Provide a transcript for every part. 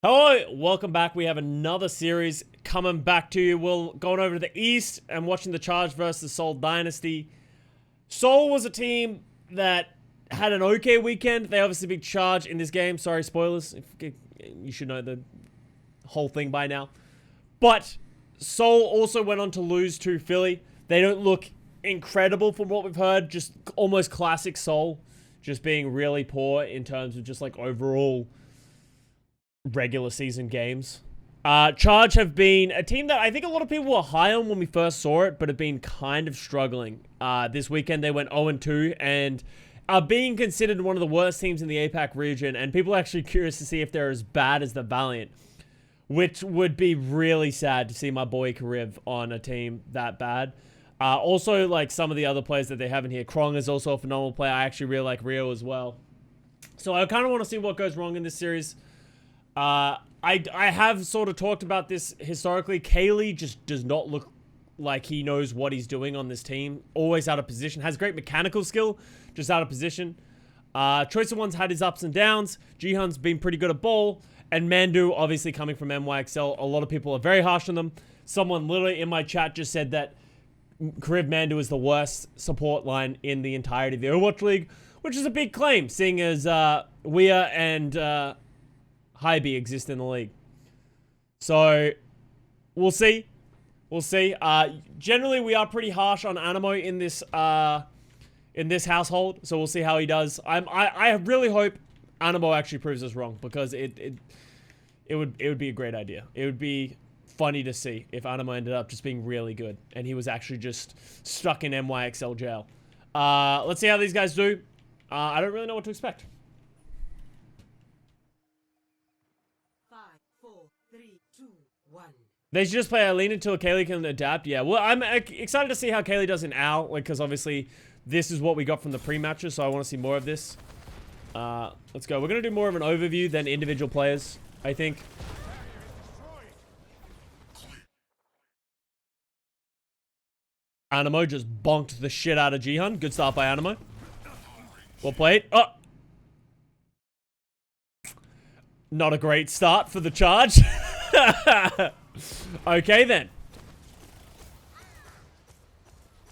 Hello, welcome back. We have another series coming back to you. We're going over to the east and watching the Charge versus Seoul Dynasty. Seoul was a team that had an okay weekend. They obviously beat Charge in this game. Sorry, spoilers. You should know the whole thing by now. But Seoul also went on to lose to Philly. They don't look incredible from what we've heard. Just almost classic Seoul. Just being really poor in terms of just like overall regular season games. Charge have been a team that I think a lot of people were high on when we first saw it, but have been kind of struggling. This weekend they went 0-2 and are being considered one of the worst teams in the APAC region, and people are actually curious to see if they're as bad as the Valiant, which would be really sad to see my boy Kariv on a team that bad. Also, like some of the other players that they have in here, Krong is also a phenomenal player. I actually really like Rio as well. So I kind of want to see what goes wrong in this series. I have sort of talked about this historically. Kaylee just does not look like he knows what he's doing on this team. Always out of position. Has great mechanical skill, just out of position. Choice of One's had his ups and downs. Jihan's been pretty good at ball. And Mandu, obviously coming from NYXL, a lot of people are very harsh on them. Someone literally in my chat just said that Kariv Mandu is the worst support line in the entirety of the Overwatch League, which is a big claim, seeing as Weir and Hybe exist in the league. So, we'll see. We'll see. Generally, we are pretty harsh on Animo in this household, so we'll see how he does. I really hope Animo actually proves us wrong, because it would be a great idea. It would be funny to see if Animo ended up just being really good, and he was actually just stuck in NYXL jail. Let's see how these guys do. I don't really know what to expect. 5, 4, 3, 2, 1. They should just play Alina until Kaylee can adapt. Yeah, well, I'm excited to see how Kaylee does in Al, because obviously this is what we got from the pre-matches, so I want to see more of this. Let's go. We're going to do more of an overview than individual players, I think. Animo just bonked the shit out of Jihan. Good start by Animo. Well played. Oh! Not a great start for the Charge. Okay, then.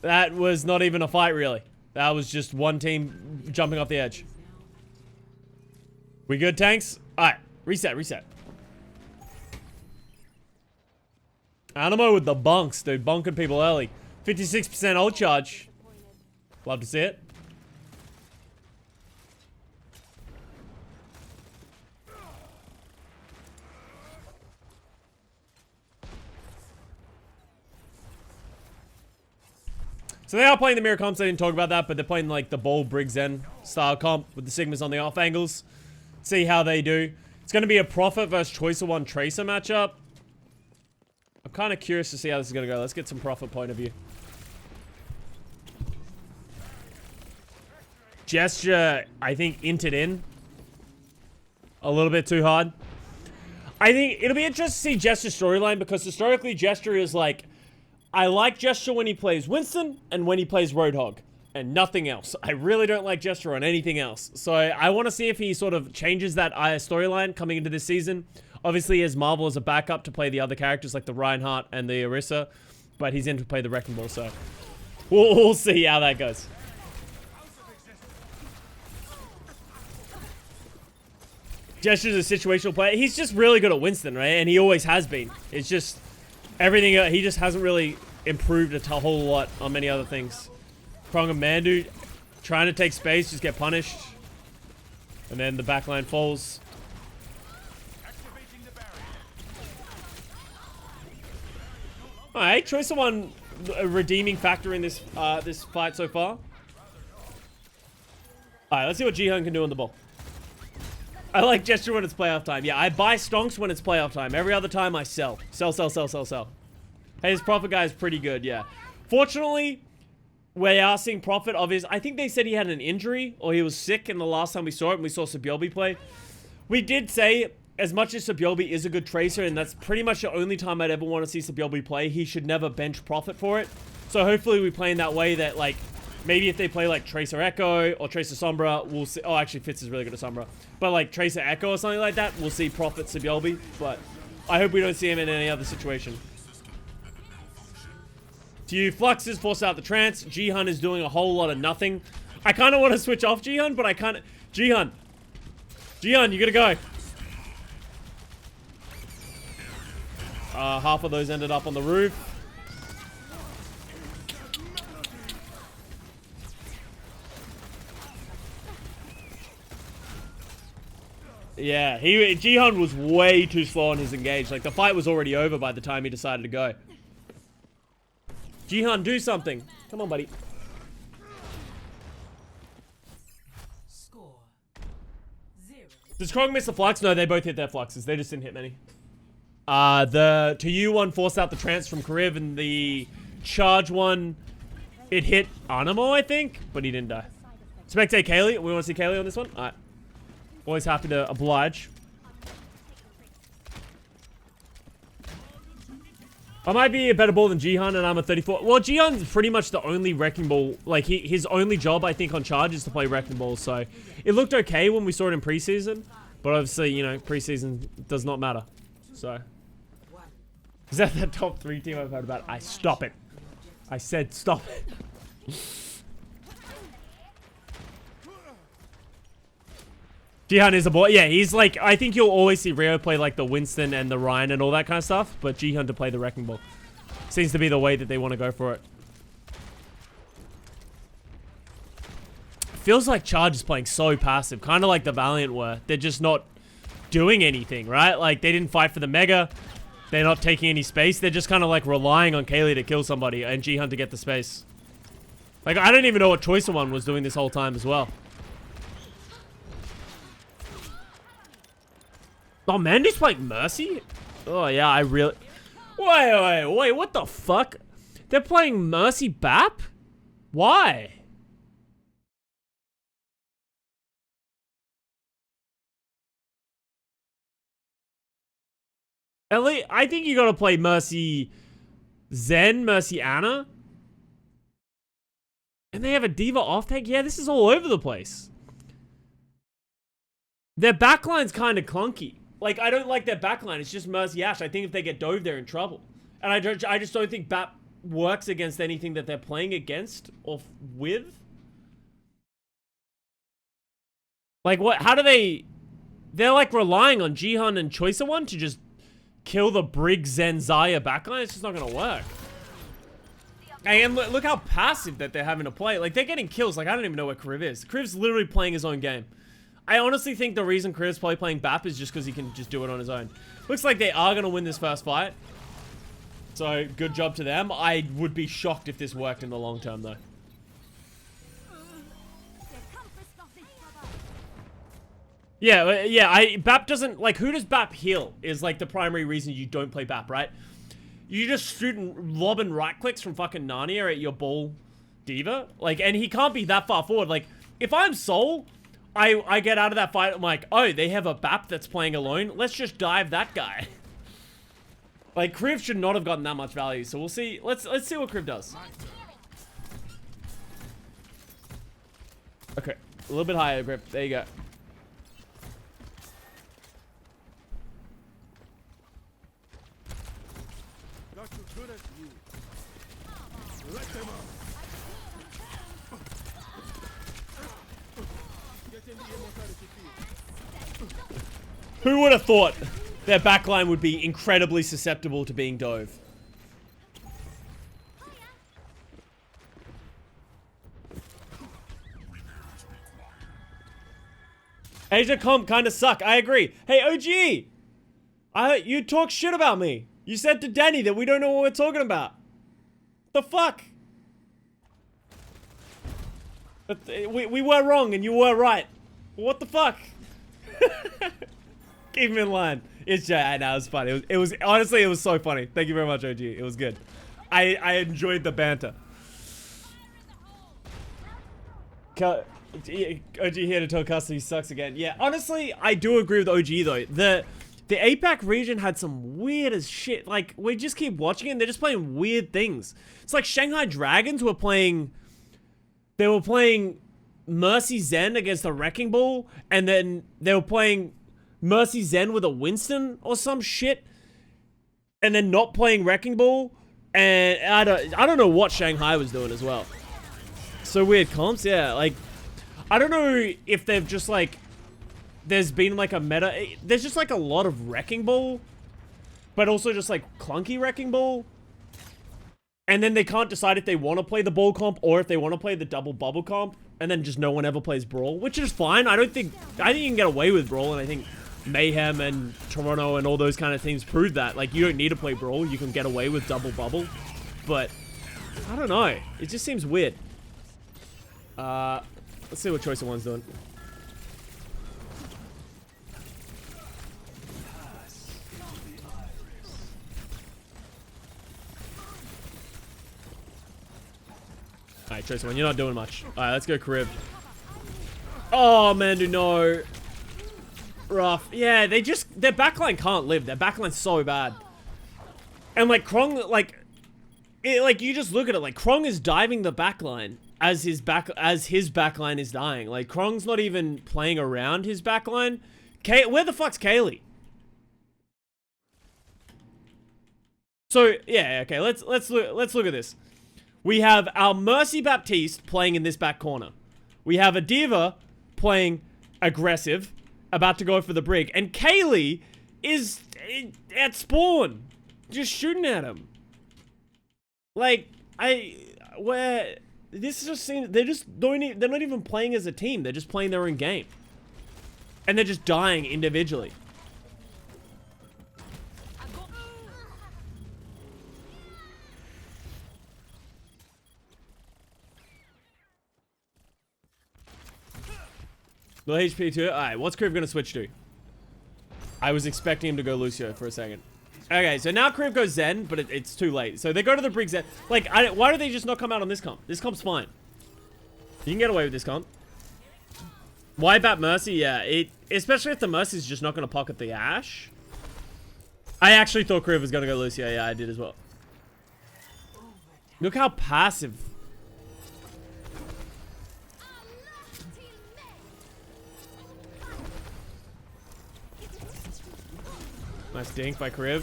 That was not even a fight, really. That was just one team jumping off the edge. We good, tanks? Alright. Reset. Animo with the bunks, dude. Bonking people early. 56% ult charge. Love to see it. So they are playing the mirror comps. I didn't talk about that, but they're playing like the Ball Briggs Zen style comp with the Sigmas on the off angles. See how they do. It's going to be a Prophet versus Choice of One Tracer matchup. I'm kind of curious to see how this is going to go. Let's get some Prophet point of view. Gesture, I think, inted in a little bit too hard. I think it'll be interesting to see Gesture's storyline, because historically Gesture is like, I like Gesture when he plays Winston and when he plays Roadhog and nothing else. I really don't like Gesture on anything else. So I want to see if he sort of changes that storyline coming into this season. Obviously, he has Marvel as a backup to play the other characters like the Reinhardt and the Orisa, but he's in to play the Wrecking Ball, so we'll see how that goes. Gesture's a situational player. He's just really good at Winston, right? And he always has been. It's just everything. He just hasn't really improved a whole lot on many other things. Krong and Mandu trying to take space, just get punished. And then the backline falls. Alright, Choice of One, a redeeming factor in this this fight so far. Alright, let's see what Jihan can do on the ball. I like Gesture when it's playoff time. Yeah, I buy stonks when it's playoff time. Every other time I sell. Sell. Hey, this Prophet guy is pretty good, yeah. Fortunately, we are seeing Prophet, obviously. I think they said he had an injury or he was sick in the last time we saw it and we saw Sabiobi play. We did say, as much as Sabiobi is a good tracer, and that's pretty much the only time I'd ever want to see Sabiobi play, he should never bench Prophet for it. So hopefully we play in that way that, like, Maybe if they play like Tracer Echo or Tracer Sombra, we'll see. Oh, actually, Fitz is really good at Sombra. But like Tracer Echo or something like that, we'll see Prophet Sibylbi. But I hope we don't see him in any other situation. To Fluxes force out the trance. Jihan is doing a whole lot of nothing. I kind of want to switch off Jihan, but I can't. Jihan, you gotta go. Half of those ended up on the roof. Yeah, Jihan was way too slow on his engage. Like, the fight was already over by the time he decided to go. Jihan, do something. Come on, buddy. Score 0. Does Krog miss the flux? No, they both hit their fluxes. They just didn't hit many. The To one forced out the trance from Kariv, and the charge one, it hit Animo, I think, but he didn't die. Spectate Kaylee. We want to see Kaylee on this one? Alright. Always happy to oblige. I might be a better ball than Jihan, and I'm a 34. Well, Jihan's pretty much the only Wrecking Ball. Like, his only job, I think, on Charge is to play Wrecking Ball. So, it looked okay when we saw it in preseason. But obviously, you know, preseason does not matter. So. Is that the top 3 team I've heard about? Stop it. I said stop it. Jihan is a boy. Yeah, he's like, I think you'll always see Rio play like the Winston and the Ryan and all that kind of stuff, but Jihan to play the Wrecking Ball. Seems to be the way that they want to go for it. Feels like Charge is playing so passive, kind of like the Valiant were. They're just not doing anything, right? Like, they didn't fight for the Mega. They're not taking any space. They're just kind of like relying on Kaylee to kill somebody and Jihan to get the space. Like, I don't even know what Choicer One was doing this whole time as well. Oh, Mandy's playing Mercy? Oh, yeah, I really... Wait, what the fuck? They're playing Mercy BAP? Why? Ellie, I think you gotta play Mercy Zen, Mercy Anna. And they have a Diva off-tank? Yeah, this is all over the place. Their backline's kind of clunky. Like, I don't like their backline. It's just Mercy Ashe. I think if they get dove, they're in trouble. And I just don't think BAP works against anything that they're playing against or with. Like, what? How do they... They're, like, relying on Jihan and Choicer One to just kill the Brig Zen Zaya backline. It's just not going to work. And look how passive that they're having to play. Like, they're getting kills. Like, I don't even know where Kariv is. Kariv's literally playing his own game. I honestly think the reason Kariv's probably playing BAP is just because he can just do it on his own. Looks like they are going to win this first fight. So, good job to them. I would be shocked if this worked in the long term, though. Yeah, BAP doesn't... Like, who does BAP heal is, like, the primary reason you don't play BAP, right? You just shoot and lob and right clicks from fucking Narnia at your ball diva. Like, and he can't be that far forward. Like, if I'm Seoul... I get out of that fight, I'm like, oh, they have a BAP that's playing alone. Let's just dive that guy. Like, Kriv should not have gotten that much value, so we'll see. Let's see what Kriv does. Okay, a little bit higher grip. There you go. Who would have thought their backline would be incredibly susceptible to being dove? Asia comp kind of suck. I agree. Hey, OG! You talk shit about me. You said to Danny that we don't know what we're talking about. The fuck? But we were wrong and you were right. What the fuck? Keep him in line. It's I know, it was funny. It was honestly, it was so funny. Thank you very much, OG. It was good. I enjoyed the banter. OG here to tell Custa he sucks again. Yeah, honestly, I do agree with OG though. The APAC region had some weird as shit. Like, we just keep watching it and they're just playing weird things. It's like Shanghai Dragons were playing they were playing Mercy Zen against the Wrecking Ball, and then they were playing Mercy Zen with a Winston or some shit, and then not playing Wrecking Ball, and I don't know what Shanghai was doing as well. So weird comps, yeah. Like, I don't know if they've just like, there's been like a meta. There's just like a lot of Wrecking Ball, but also just like clunky Wrecking Ball. And then they can't decide if they want to play the ball comp or if they want to play the double bubble comp. And then just no one ever plays Brawl, which is fine. I think you can get away with Brawl, and I think Mayhem and Toronto and all those kind of things prove that. Like, you don't need to play Brawl. You can get away with double bubble. But, I don't know. It just seems weird. Let's see what Choice of One's doing. Alright, Choice of One, you're not doing much. Alright, let's go Carib. Oh, man, do no. Rough. Yeah, their backline can't live. Their backline's so bad. And like Krong, like you just look at it, like Krong is diving the backline as his backline is dying. Like Krong's not even playing around his backline. Where the fuck's Kaylee? So yeah, okay, let's look at this. We have our Mercy Baptiste playing in this back corner. We have a Diva playing aggressive, about to go for the brig, and Kaylee is at spawn, just shooting at him. Like, this just seems, they're not even playing as a team. They're just playing their own game, and they're just dying individually. No HP to it. Alright, what's Kriv gonna switch to? I was expecting him to go Lucio for a second. Okay, so now Kriv goes Zen, but it's too late. So they go to the Brig Zen. Like, why do they just not come out on this comp? This comp's fine. You can get away with this comp. Why bat Mercy? Yeah, especially if the Mercy's just not gonna pocket the Ashe. I actually thought Kriv was gonna go Lucio. Yeah, I did as well. Look how passive. Nice dink by Kriv.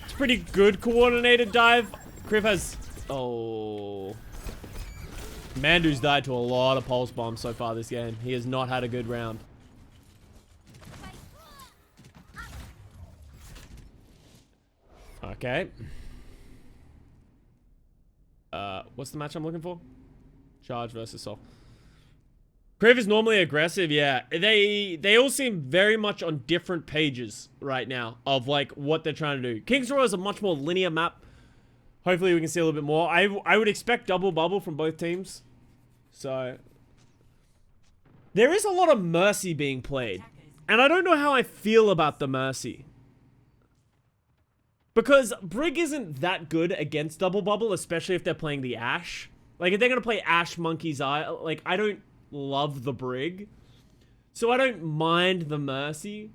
It's a pretty good coordinated dive. Kriv has... Oh. Mandu's died to a lot of pulse bombs so far this game. He has not had a good round. Okay. What's the match I'm looking for? Charge versus Seoul. Kriv is normally aggressive, yeah. They all seem very much on different pages right now of like what they're trying to do. King's Row is a much more linear map. Hopefully we can see a little bit more. I would expect double bubble from both teams. So there is a lot of Mercy being played. And I don't know how I feel about the Mercy. Because Brig isn't that good against double bubble, especially if they're playing the Ashe. Like if they're gonna play Ashe Monkey's Eye, like I don't love the Brig, so I don't mind the Mercy.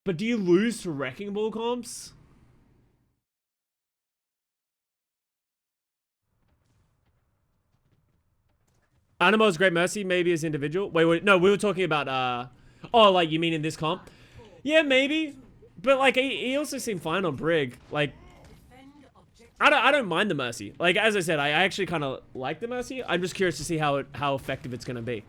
But do you lose to Wrecking Ball comps? Animo's great Mercy, maybe as individual. Wait, no, we were talking about, oh, like, you mean in this comp? Yeah, maybe. But, like, he also seemed fine on Brig. Like, I don't mind the Mercy. Like, as I said, I actually kind of like the Mercy. I'm just curious to see how effective it's going to be.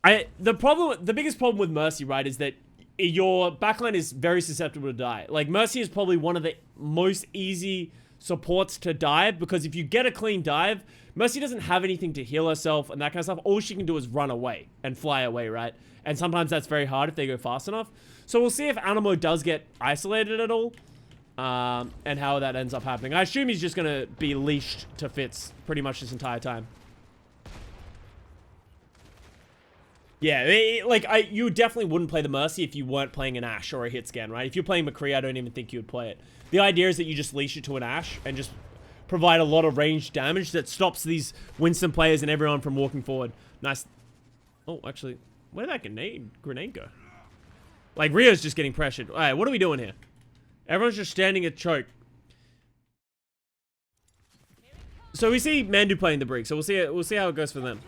The biggest problem with Mercy, right, is that your backline is very susceptible to die. Like, Mercy is probably one of the most easy supports to dive, because if you get a clean dive, Mercy doesn't have anything to heal herself and that kind of stuff. All she can do is run away and fly away, right? And sometimes that's very hard if they go fast enough. So we'll see if Animo does get isolated at all. And how that ends up happening. I assume he's just gonna be leashed to Fitz pretty much this entire time. Yeah, you definitely wouldn't play the Mercy if you weren't playing an Ashe or a hit scan, right? If you're playing McCree, I don't even think you would play it. The idea is that you just leash it to an Ashe and just provide a lot of ranged damage that stops these Winston players and everyone from walking forward. Nice. Oh, actually, where did that grenade go? Like, Rio's just getting pressured. All right, what are we doing here? Everyone's just standing at choke. So we see Mandu playing the Brig, so we'll see how it goes for them.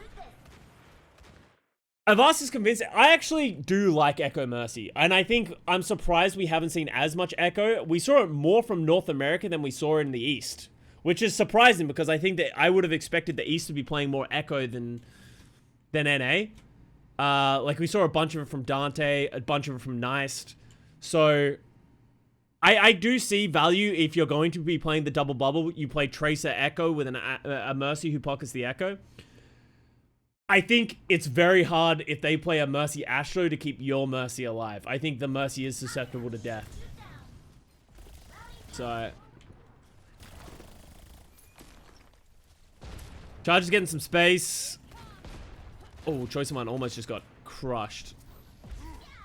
Avast is convincing. I actually do like Echo Mercy, and I think I'm surprised we haven't seen as much Echo. We saw it more from North America than we saw in the East, which is surprising because I think that I would have expected the East to be playing more Echo than NA. Like we saw a bunch of it from Dante, a bunch of it from Neist. So I do see value if you're going to be playing the double bubble. You play Tracer Echo with a Mercy who pockets the Echo. I think it's very hard if they play a Mercy Astro to keep your Mercy alive. I think the Mercy is susceptible to death. So Charge is getting some space. Oh, Choice of One almost just got crushed.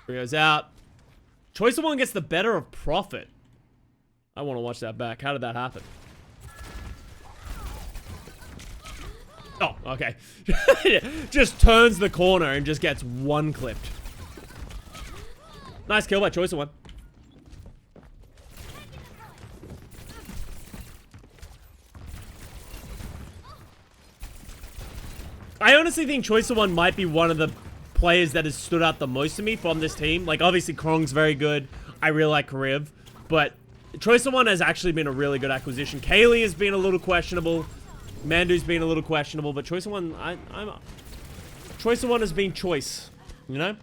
Rio's out. Choice of One gets the better of Prophet. I want to watch that back. How did that happen? Oh, okay. Just turns the corner and just gets one clipped. Nice kill by Choice of One. I honestly think Choice of One might be one of the players that has stood out the most to me from this team. Like, obviously, Krong's very good. I really like Kariv. But Choice of One has actually been a really good acquisition. Kaylee has been a little questionable. Mandu's been a little questionable, but Choice of One, Choice of One has been choice, you know?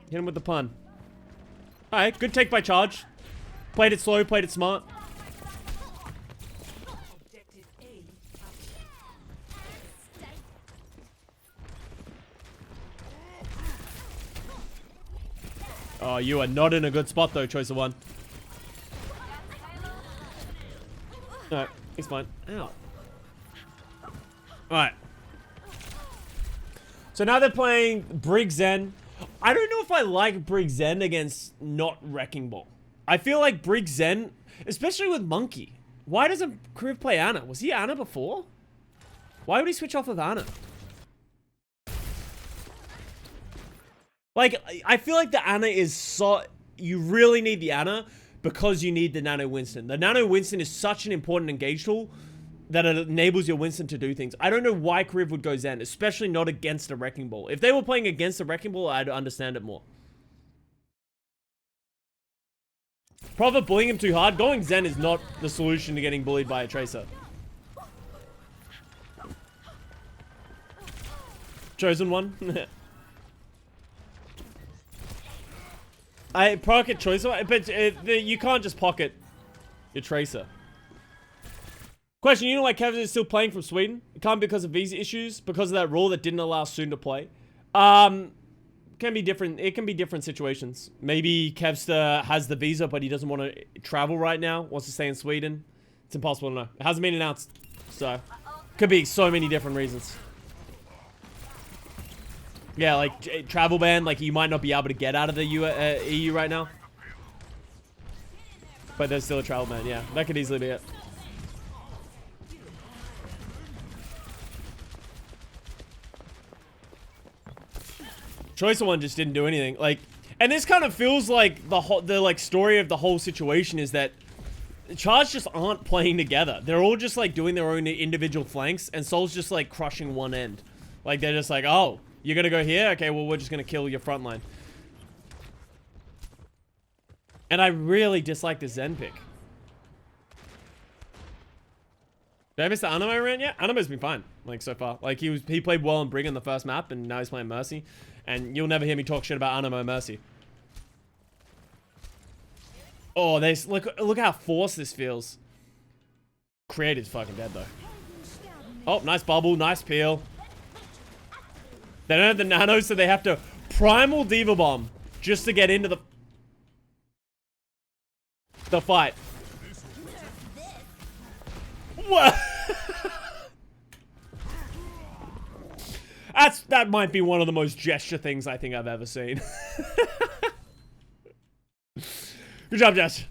Hit him with the pun. Alright, good take by Charge. Played it slow, played it smart. Oh, you are not in a good spot though, Choice of One. No, he's fine. Ow. Alright. So now they're playing Brig Zen. I don't know if I like Brig Zen against not Wrecking Ball. I feel like Brig Zen, especially with Monkey. Why doesn't Kriv play Ana? Was he Ana before? Why would he switch off of Ana? Like, I feel like the Ana is so... You really need the Ana because you need the Nano Winston. The Nano Winston is such an important engage tool that it enables your Winston to do things. I don't know why Kriv would go Zen, especially not against a Wrecking Ball. If they were playing against a Wrecking Ball, I'd understand it more. Prophet bullying him too hard. Going Zen is not the solution to getting bullied by a Tracer. Chosen One. I pocket Choice One, but you can't just pocket your Tracer. Question, you know why Kevin is still playing from Sweden? It can't be because of visa issues, because of that rule that didn't allow Soon to play. Can be different. It can be different situations. Maybe Kevster has the visa, but he doesn't want to travel right now. Wants to stay in Sweden. It's impossible to know. It hasn't been announced, so could be so many different reasons. Yeah, like travel ban. Like you might not be able to get out of the EU right now, but there's still a travel ban. Yeah, that could easily be it. Choice of One just didn't do anything. Like, and this kind of feels like the like story of the whole situation is that Charge just aren't playing together. They're all just like doing their own individual flanks, and Soul's just like crushing one end. Like they're just like, oh, you're gonna go here? Okay, well we're just gonna kill your front line. And I really dislike the Zen pick. Did I miss the Animo rant yet? Animo's been fine, like so far. Like he played well in Brig in the first map, and now he's playing Mercy. And you'll never hear me talk shit about Animo Mercy. Oh, look how forced this feels. Creative's fucking dead though. Oh, nice bubble, nice peel. They don't have the nano, so they have to primal Diva Bomb just to get into the fight. What? That might be one of the most gesture things I think I've ever seen. Good job, Jess.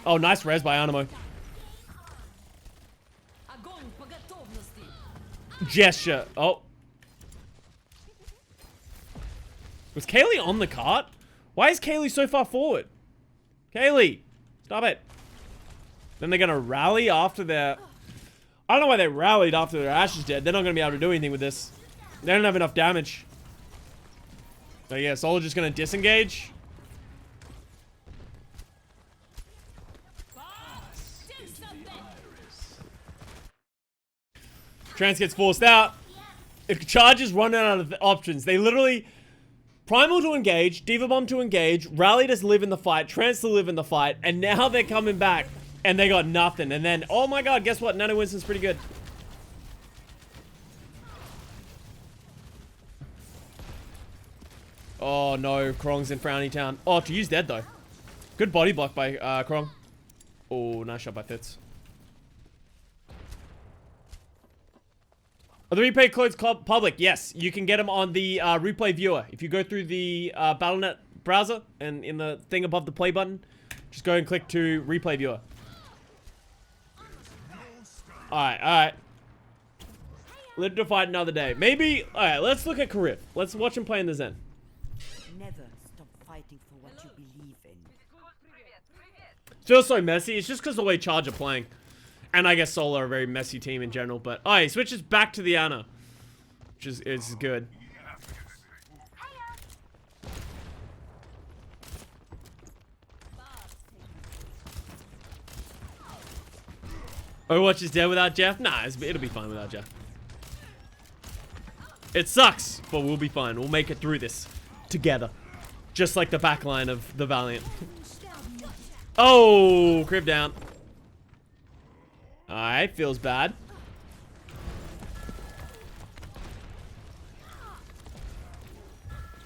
Oh, nice res by Animo. Gesture. Oh. Was Kaylee on the cart? Why is Kaylee so far forward? Kaylee, stop it. Then they're gonna rally after their... I don't know why they rallied after their Ashe's dead. They're not going to be able to do anything with this. They don't have enough damage. So yeah, Soul just going to disengage. Trance gets forced out. If Charge is running out of options, they literally Primal to engage, Diva Bomb to engage, Rally to live in the fight, Trance to live in the fight, and now they're coming back and they got nothing. And then, oh my god, guess what? Nano Winston's pretty good. Oh no, Krong's in Frowny Town. Oh, to use dead though. Good body block by Krong. Oh, nice shot by Fitz. Are the replay codes public? Yes, you can get them on the replay viewer. If you go through the Battle.net browser and in the thing above the play button, just go and click to replay viewer. Alright. Live to fight another day. Maybe, alright, let's look at Karif. Let's watch him play in the Zen. Never stop fighting for what you believe in. Feels so messy. It's just because the way Charge are playing. And I guess Soul are a very messy team in general. But, oh, he switches back to the Ana. Which is good. Overwatch is dead without Jeff? Nah, it'll be fine without Jeff. It sucks, but we'll be fine. We'll make it through this together. Just like the backline of the Valiant. Oh, crib down. Alright, feels bad.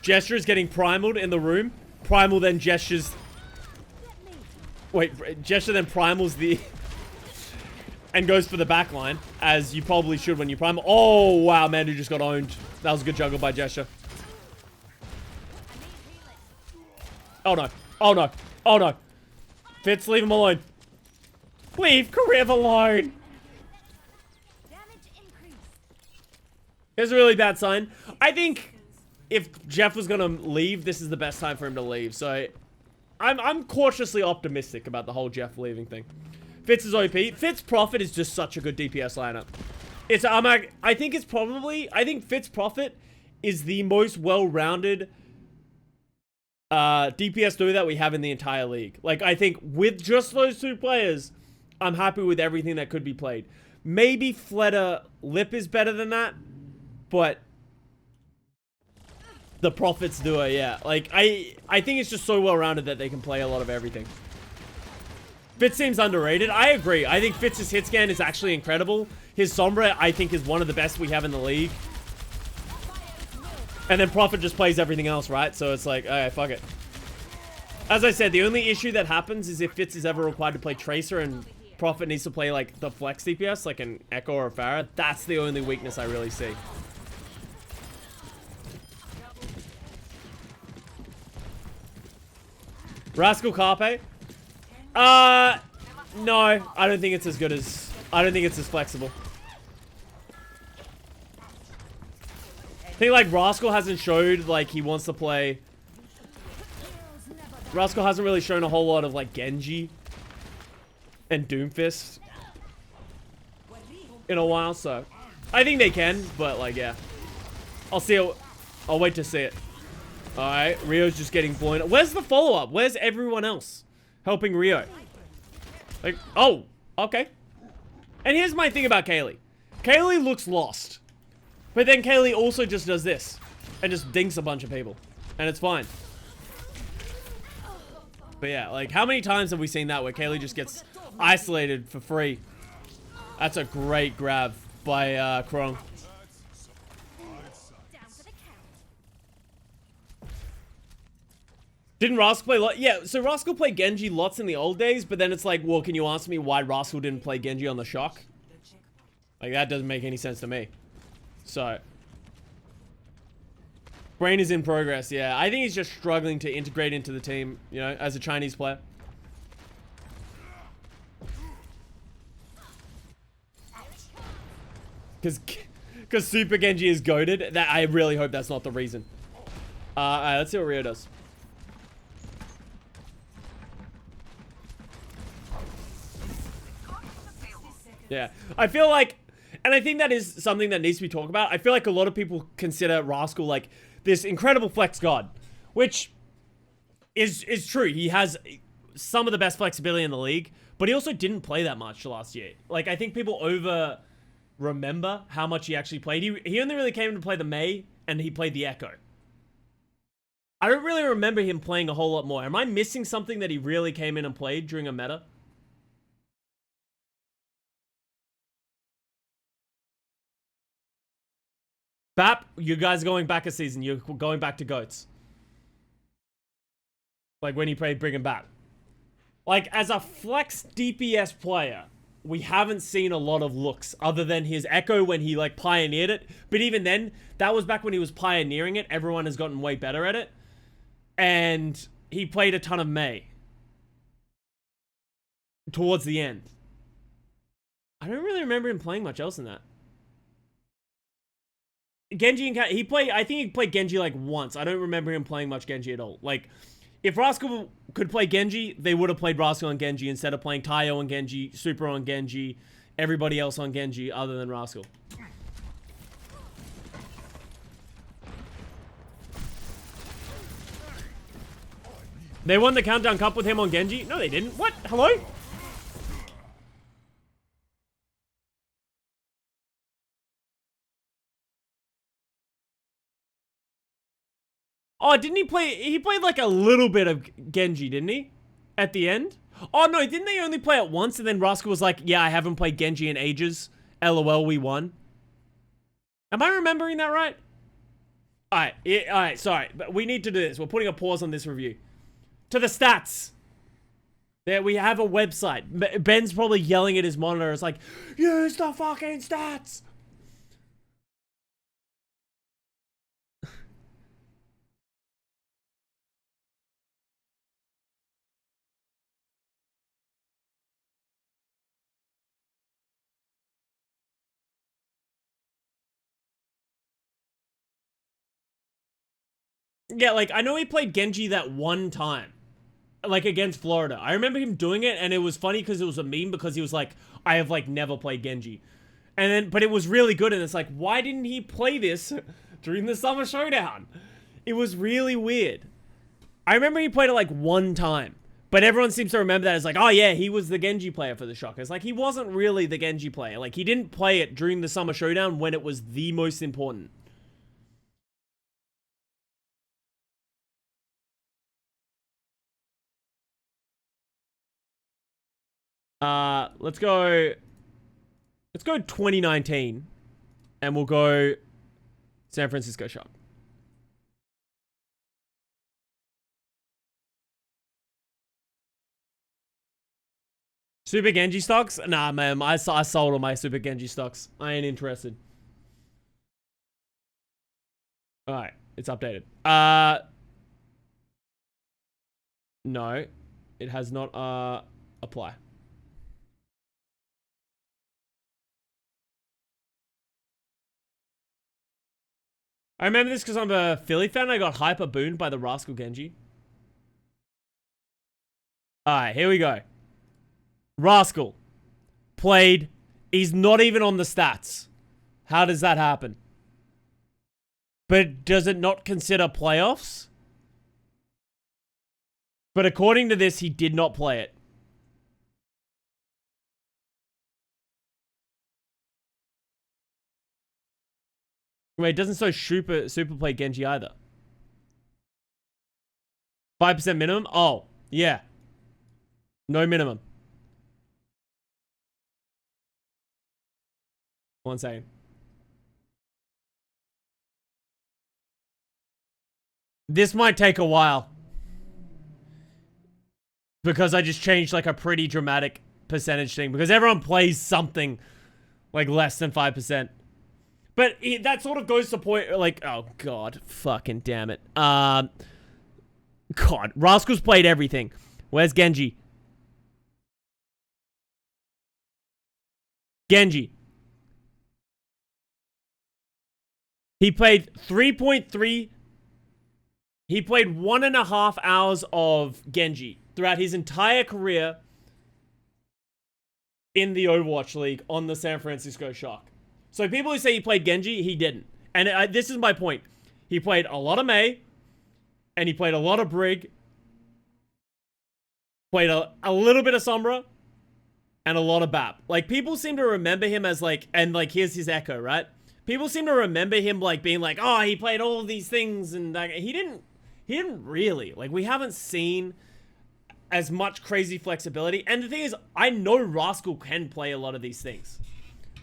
Gesture is getting primaled in the room. Primal then gestures. Wait, Gesture then primals the. And goes for the backline, as you probably should when you primal. Oh, wow, Mandu just got owned. That was a good juggle by Gesture. Oh no. Oh no. Oh no. Fitz, leave him alone. Leave Karev alone. Here's a really bad sign. I think if Jeff was gonna leave, this is the best time for him to leave. So I'm cautiously optimistic about the whole Jeff leaving thing. Fitz is OP. Fitz Prophet is just such a good DPS lineup. It's I think Fitz Prophet is the most well-rounded DPS duo that we have in the entire league. Like, I think with just those two players, I'm happy with everything that could be played. Maybe Fleta Lip is better than that, but the Prophets duo, yeah. Like, I think it's just so well-rounded that they can play a lot of everything. Fitz seems underrated. I agree. I think Fitz's hit scan is actually incredible. His Sombra, I think, is one of the best we have in the league. And then Prophet just plays everything else, right? So it's like, alright, fuck it. As I said, the only issue that happens is if Fitz is ever required to play Tracer and Prophet needs to play, like, the flex DPS, like an Echo or a Pharah. That's the only weakness I really see. Rascal Carpe? No, I don't think it's as good as... I don't think it's as flexible. I think, like, Rascal hasn't showed, like, he wants to play... Rascal hasn't really shown a whole lot of, like, Genji and Doomfist in a while, so... I think they can, but, like, yeah. I'll see it. I'll wait to see it. Alright, Rio's just getting blown. Where's the follow-up? Where's everyone else helping Rio? Like, oh, okay. And here's my thing about Kaylee. Kaylee looks lost. But then Kaylee also just does this. And just dinks a bunch of people. And it's fine. But yeah, like, how many times have we seen that where Kaylee just gets isolated for free? That's a great grab by Krong. Didn't Rascal play lot? Yeah, so Rascal played Genji lots in the old days, but then it's like, well, can you ask me why Rascal didn't play Genji on the Shock? Like, that doesn't make any sense to me. So. Brain is in progress, yeah. I think he's just struggling to integrate into the team, you know, as a Chinese player. Because Super Genji is goated. That, I really hope that's not the reason. Alright, let's see what Rio does. Yeah. I feel like, and I think that is something that needs to be talked about. I feel like a lot of people consider Rascal like this incredible flex god, which is true. He has some of the best flexibility in the league, but he also didn't play that much last year. Like, I think people over remember how much he actually played. He only really came to play the Mei, and he played the Echo. I don't really remember him playing a whole lot more. Am I missing something that he really came in and played during a meta? Bap, you guys are going back a season. You're going back to GOATs. Like when he played Bring Him Back. Like, as a flex DPS player, we haven't seen a lot of looks other than his Echo when he, like, pioneered it. But even then, that was back when he was pioneering it. Everyone has gotten way better at it. And he played a ton of Mei. Towards the end. I don't really remember him playing much else than that. Genji and he played, I think he played Genji like once. I don't remember him playing much Genji at all. Like, if Rascal could play Genji, they would have played Rascal on Genji instead of playing Tayo on Genji, Super on Genji, everybody else on Genji other than Rascal. They won the Countdown Cup with him on Genji? No, they didn't. What? Hello? Oh, didn't he play? He played like a little bit of Genji, didn't he? At the end? Oh, no, didn't they only play it once? And then Rascal was like, yeah, I haven't played Genji in ages. LOL, we won. Am I remembering that right? Alright, sorry. But we need to do this. We're putting a pause on this review. To the stats. There, we have a website. Ben's probably yelling at his monitor. It's like, use the fucking stats. Yeah, like, I know he played Genji that one time. Like, against Florida. I remember him doing it, and it was funny because it was a meme because he was like, I have, like, never played Genji. And then, but it was really good, and it's like, why didn't he play this during the Summer Showdown? It was really weird. I remember he played it, like, one time. But everyone seems to remember that as like, oh yeah, he was the Genji player for the Shockers. Like, he wasn't really the Genji player. Like, he didn't play it during the Summer Showdown when it was the most important. Let's go 2019 and we'll go San Francisco Shock. Super Genji stocks? Nah, man, I sold all my Super Genji stocks. I ain't interested. Alright, it's updated. No, it has not, apply. I remember this because I'm a Philly fan. I got hyper booned by the Rascal Genji. Alright, here we go. Rascal. Played. He's not even on the stats. How does that happen? But does it not consider playoffs? But according to this, he did not play it. Wait, it doesn't show super play Genji either. 5% minimum? Oh, yeah. No minimum. 1 second. This might take a while. Because I just changed like a pretty dramatic percentage thing. Because everyone plays something like less than 5%. But that sort of goes to point, like, oh god, fucking damn it. God, Rascal's played everything. Where's Genji? Genji. He played 3.3. He played 1.5 hours of Genji throughout his entire career. in the Overwatch League on the San Francisco Shock. So people who say he played Genji, he didn't. And this is my point. He played a lot of Mei, and he played a lot of Brig, played a little bit of Sombra, and a lot of BAP. Like, people seem to remember him as, like, and, like, here's his echo, right? People seem to remember him, like, being like, oh, he played all of these things, and, like, he didn't really. Like, we haven't seen as much crazy flexibility. And the thing is, I know Rascal can play a lot of these things.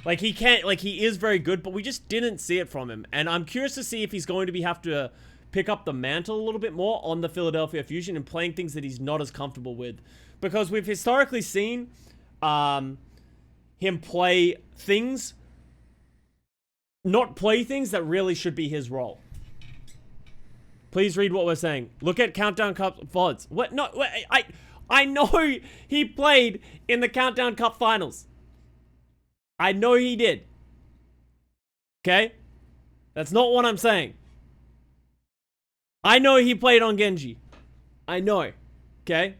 Like, he can't, like, he is very good, but we just didn't see it from him. And I'm curious to see if he's going to have to pick up the mantle a little bit more on the Philadelphia Fusion and playing things that he's not as comfortable with. Because we've historically seen him play things, not play things that really should be his role. Please read what we're saying. Look at Countdown Cup VODs. What? No, I know he played in the Countdown Cup finals. I know he did. Okay? That's not what I'm saying. I know he played on Genji. I know. Okay?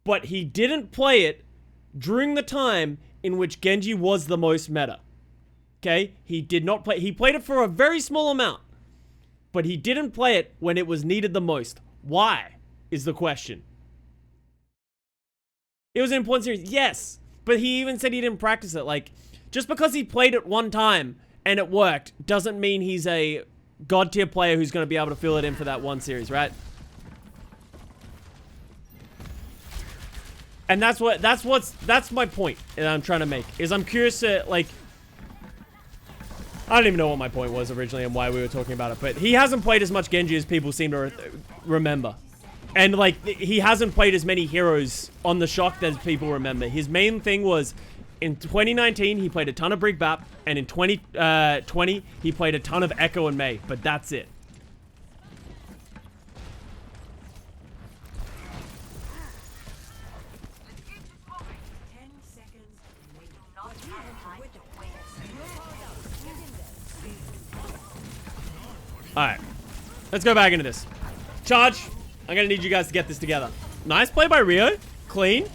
But he didn't play it during the time in which Genji was the most meta. Okay? He did not play. He played it for a very small amount. But he didn't play it when it was needed the most. Why? Is the question. It was an important series. Yes. But he even said he didn't practice it. Like, just because he played it one time and it worked doesn't mean he's a god tier player who's going to be able to fill it in for that one series, right? And that's my point that I'm trying to make. Is I'm curious to, like, I don't even know what my point was originally and why we were talking about it, but he hasn't played as much Genji as people seem to remember. And, like, he hasn't played as many heroes on the Shock as people remember. His main thing was, in 2019, he played a ton of Brig Bap, and in 2020, he played a ton of Echo and Mei, but that's it. Alright. Let's go back into this. Charge. I'm gonna need you guys to get this together. Nice play by Rio. Clean.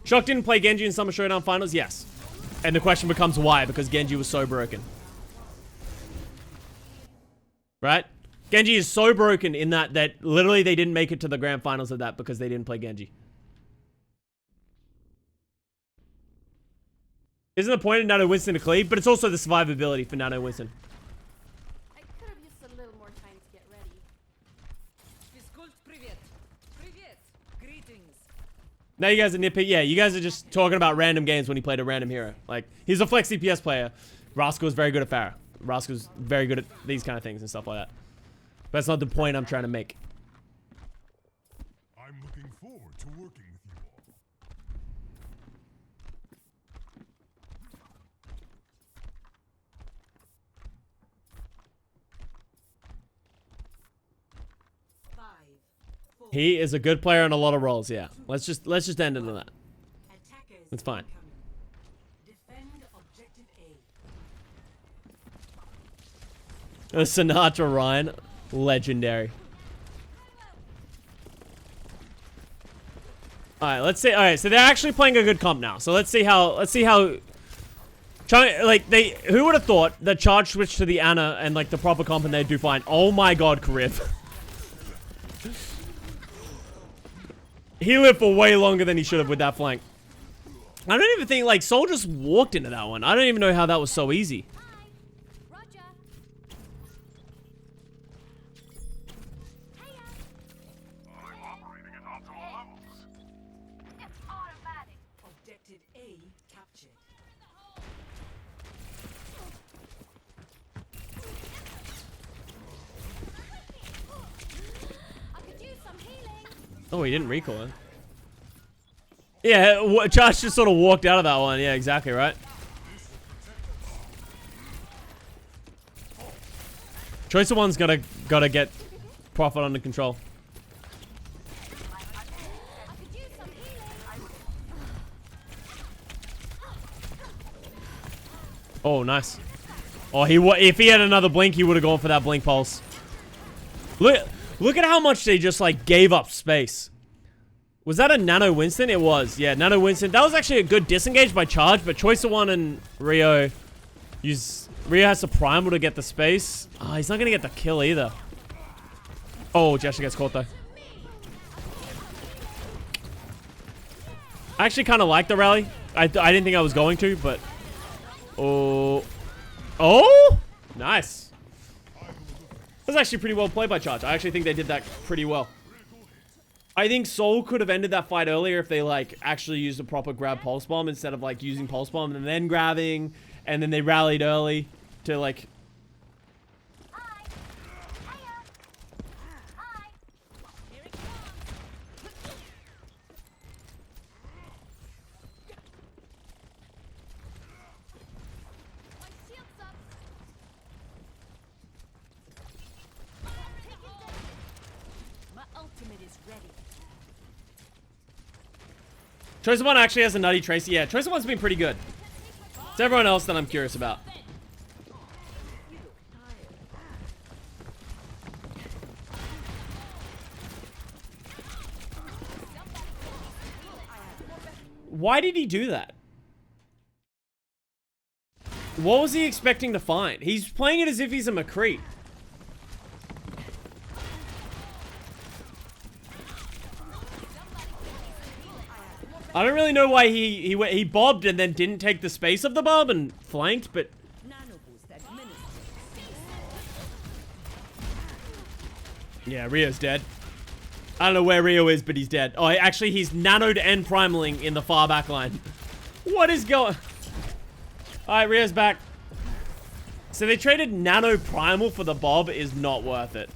Shock didn't play Genji in Summer Showdown Finals? Yes. And the question becomes why, because Genji was so broken. Right? Genji is so broken in that literally they didn't make it to the grand finals of that because they didn't play Genji. Isn't the point of Nano Winston to cleave? But it's also the survivability for Nano Winston. I could have used a little more time to get ready. Greetings. Now you guys are nitpick. Yeah, you guys are just talking about random games when he played a random hero. Like, he's a flex CPS player. Rascal is very good at Pharah. Rascal's very good at these kind of things and stuff like that. But that's not the point I'm trying to make. I'm looking forward to working with you all. He is a good player in a lot of roles, yeah. Let's just end it on that. It's fine. Sinatra Ryan, legendary. Alright, let's see. Alright, so they're actually playing a good comp now. So let's see how like who would have thought that Charge switched to the Ana and like the proper comp and they'd do fine. Oh my god, Karib. He lived for way longer than he should have with that flank. I don't even think, like, Soul just walked into that one. I don't even know how that was so easy. Oh, he didn't recoil it. Yeah, Charge just sort of walked out of that one. Yeah, exactly, right? Choice of one's gotta get Prophet under control. Oh, nice. Oh, if he had another blink, he would have gone for that blink pulse. Look at how much they just, like, gave up space. Was that a Nano Winston? It was. Yeah, Nano Winston. That was actually a good disengage by Charge, but Choice of One and Rio Rio has to Primal to get the space. Oh, he's not going to get the kill either. Oh, Jester gets caught, though. I actually kind of like the rally. I didn't think I was going to, but... Oh. Oh! Nice. That was actually pretty well played by Charge. I actually think they did that pretty well. I think Seoul could have ended that fight earlier if they, like, actually used a proper grab Pulse Bomb instead of, like, using Pulse Bomb and then grabbing, and then they rallied early to, like... Choice of One actually has a nutty Tracy. Yeah, Choice of One's been pretty good. It's everyone else that I'm curious about. Why did he do that? What was he expecting to find? He's playing it as if he's a McCree. I don't really know why he bobbed and then didn't take the space of the bob and flanked, but... Yeah, Rio's dead. I don't know where Rio is, but he's dead. Oh, actually, he's nanoed and primaling in the far back line. What is going... Alright, Rio's back. So they traded nano primal for the bob is not worth it.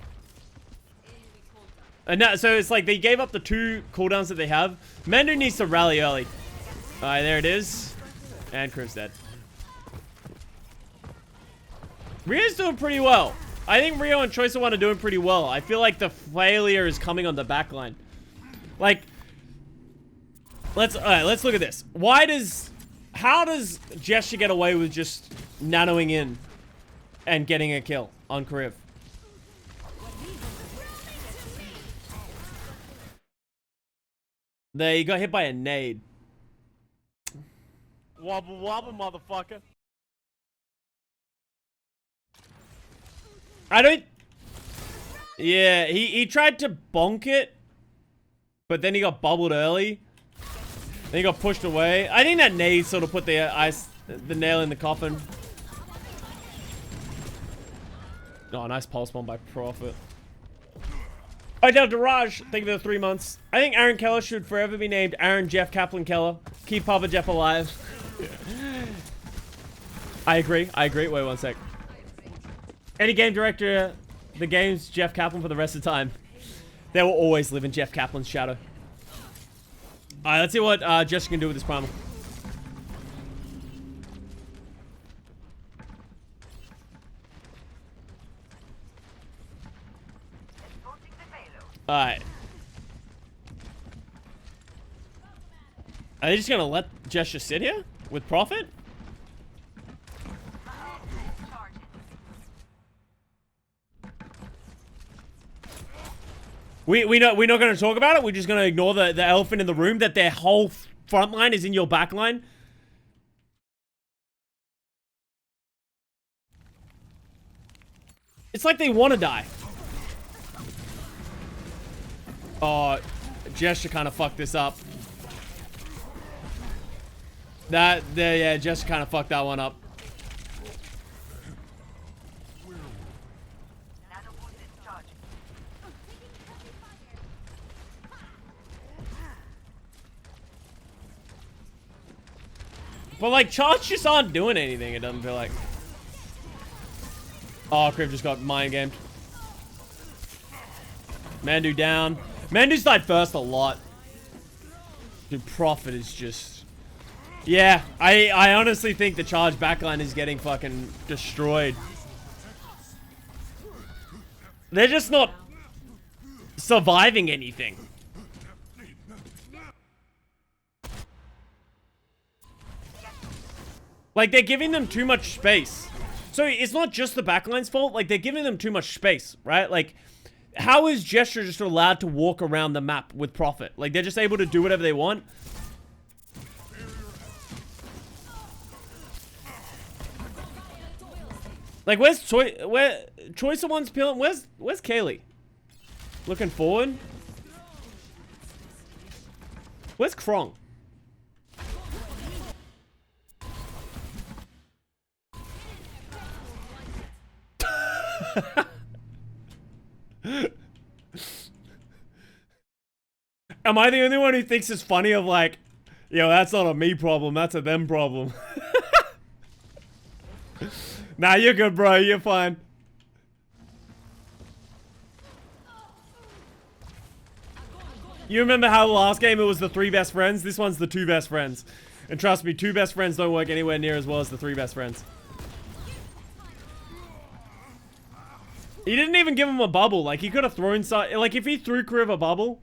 And now, so it's like they gave up the 2 cooldowns that they have. Mandu needs to rally early. Alright, there it is. And Crew's dead. Rio's doing pretty well. I think Rio and Choice of One are doing pretty well. I feel like the failure is coming on the back line. Like, let's look at this. How does Gesture get away with just nanoing in and getting a kill on Kariv? There, he got hit by a nade. Wobble wobble, motherfucker. I don't... Yeah, he tried to bonk it, but then he got bubbled early. Then he got pushed away. I think that nade sort of put the nail in the coffin. Oh, nice pulse bomb by Prophet. Oh, down to Raj. Thank you for the 3 months. I think Aaron Keller should forever be named Aaron Jeff Kaplan Keller. Keep Papa Jeff alive. I agree. Wait 1 sec. Any game director, the game's Jeff Kaplan for the rest of the time. They will always live in Jeff Kaplan's shadow. Alright, let's see what Jester can do with this primal. Alright. Are they just gonna let Gesture sit here? With Prophet? We're not gonna talk about it? We're just gonna ignore the elephant in the room that their whole front line is in your back line? It's like they wanna die. Oh, Gesture kind of fucked this up. Yeah, Gesture kind of fucked that one up. But like, Charge just aren't doing anything, it doesn't feel like. Oh, Kriv just got mind gamed. Mandu down. Mandu's died first a lot. Dude, Prophet is just... Yeah, I honestly think the Charge backline is getting fucking destroyed. They're just not surviving anything. Like, they're giving them too much space. So it's not just the backline's fault. Like, they're giving them too much space, right? Like, how is Gesture just allowed to walk around the map with profit? Like, they're just able to do whatever they want. Like, where's Choice of One's peeling? Where's Kaylee? Looking forward. Where's Krong? Am I the only one who thinks it's funny of like, yo, that's not a me problem, that's a them problem? Nah, you're good, bro. You're fine. You remember how last game it was the 3 best friends? This one's the 2 best friends. And trust me, 2 best friends don't work anywhere near as well as the 3 best friends. He didn't even give him a bubble. Like, he could have thrown some... Like, if he threw Kriv a bubble...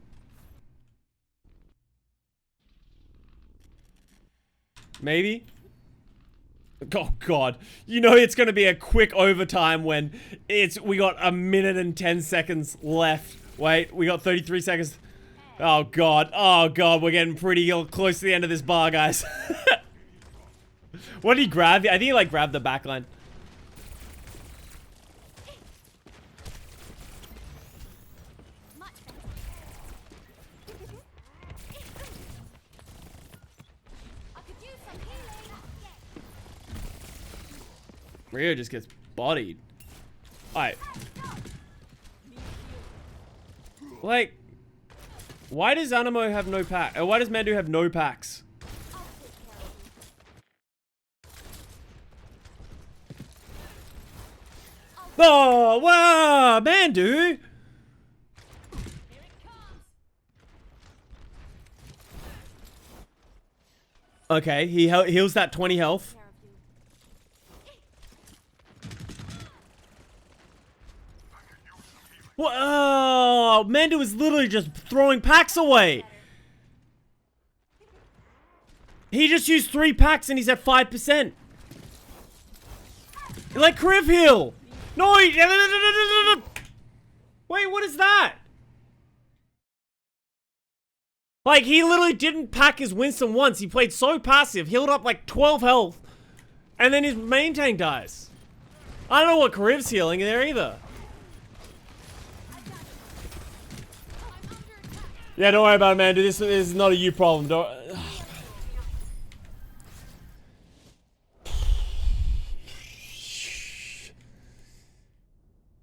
Maybe? Oh, God. You know it's going to be a quick overtime when we got 1 minute and 10 seconds left. Wait, we got 33 seconds. Oh, God. Oh, God. We're getting pretty close to the end of this bar, guys. What did he grab? I think he, like, grabbed the backline. Rio just gets bodied. Alright. Like, why does Animo have no pack? Why does Mandu have no packs? Oh, wow, Mandu! Okay, he heals that 20 health. Whoa! Mandu is literally just throwing packs away. He just used 3 packs and he's at 5%. Like Kriv heal. No, wait, what is that? Like, he literally didn't pack his Winston once. He played so passive, healed up like 12 health, and then his main tank dies. I don't know what Kriv's healing there either. Yeah, don't worry about it, man. Dude, this is not a you problem. Don't...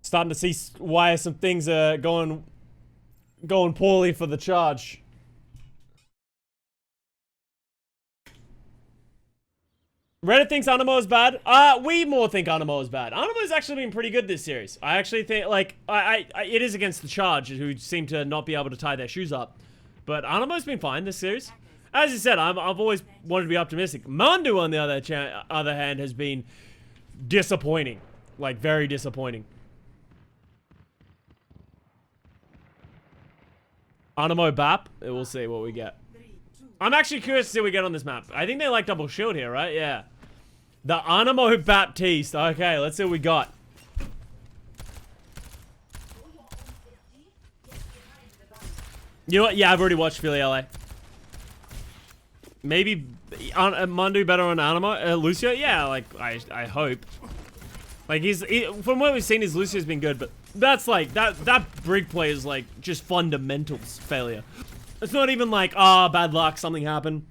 Starting to see why some things are going poorly for the Charge. Reddit thinks Animo is bad. We more think Animo is bad. Animo's actually been pretty good this series. I actually think, like, it is against the Charge, who seem to not be able to tie their shoes up. But Animo's been fine this series. As you said, I've always wanted to be optimistic. Mandu, on the other hand, has been disappointing. Like, very disappointing. Animo Bap. We'll see what we get. I'm actually curious to see what we get on this map. I think they like double shield here, right? Yeah. The Animo Baptiste. Okay, let's see what we got. You know what? Yeah, I've already watched Philly LA. Maybe Mandu better on Animo? Lucio? Yeah, like, I hope. Like, from what we've seen, his Lucio's been good, but that's like, that Brig play is like, just fundamentals failure. It's not even like, bad luck, something happened.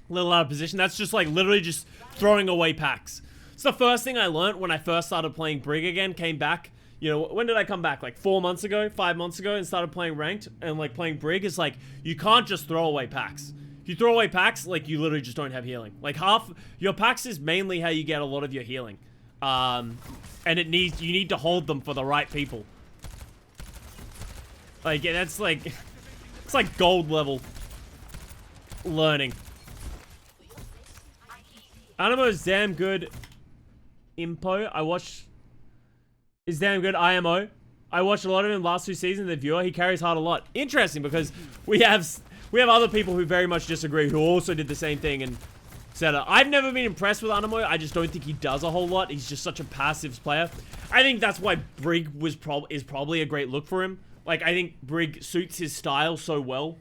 A little out of position. That's just like, literally just throwing away packs. It's the first thing I learned when I first started playing Brig again, came back. You know, when did I come back? Like 4 months ago, 5 months ago, and started playing ranked and like playing Brig. Is like, you can't just throw away packs. If you throw away packs, like you literally just don't have healing. Like half, your packs is mainly how you get a lot of your healing. And you need to hold them for the right people. Like, yeah, that's like, it's like gold level learning. Animo's damn good. Impo, I watched. Is damn good. IMO. I watched a lot of him last 2 seasons. The viewer, he carries hard a lot. Interesting, because we have other people who very much disagree, who also did the same thing, and setup. I've never been impressed with Animo. I just don't think he does a whole lot. He's just such a passive player. I think that's why Brig is probably a great look for him. Like, I think Brig suits his style so well.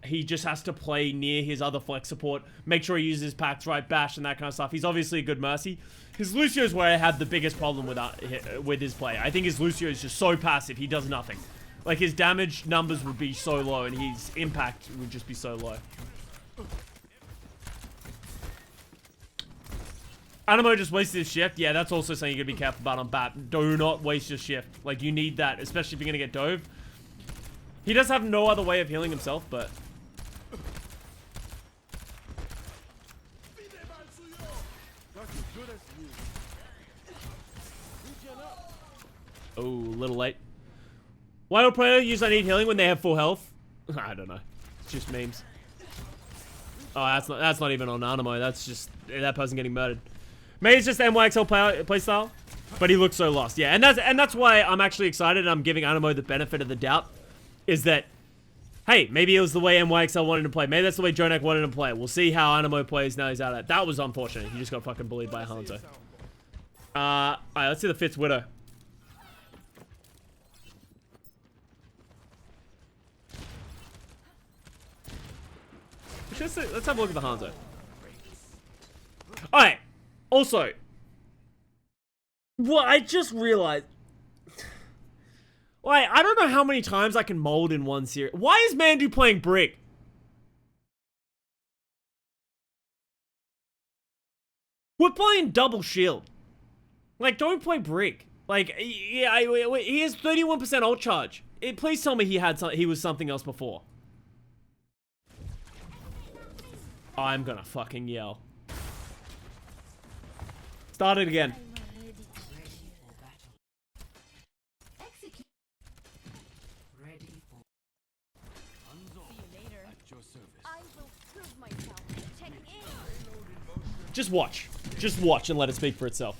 He just has to play near his other flex support, make sure he uses his packs right, bash, and that kind of stuff. He's obviously a good Mercy. His Lucio is where I have the biggest problem with his play. I think his Lucio is just so passive, he does nothing. Like, his damage numbers would be so low, and his impact would just be so low. Animo just wasted his shift. Yeah, that's also something you gotta be careful about on BAP. Do not waste your shift. Like, you need that, especially if you're gonna get dove. He does have no other way of healing himself, but... Oh, a little late. Why do player use I need healing when they have full health? I don't know. It's just memes. Oh, that's not even on Animo. That's just that person getting murdered. Maybe it's just NYXL playstyle, but he looks so lost. Yeah, and that's why I'm actually excited. And I'm giving Animo the benefit of the doubt. Is that, hey, maybe it was the way NYXL wanted to play. Maybe that's the way Jonak wanted to play. We'll see how Animo plays now he's out of it. That was unfortunate. He just got fucking bullied by Hanzo. Alright, let's see the Fitz Widow. Let's have a look at the Hanzo. Alright, also, what I just realized... Like, I don't know how many times I can mold in one series. Why is Mandu playing Brick? We're playing double shield. Like, don't play Brick. Like, yeah, he has 31% ult charge. Please tell me he was something else before. I'm gonna fucking yell. Start it again. Just watch. Just watch and let it speak for itself.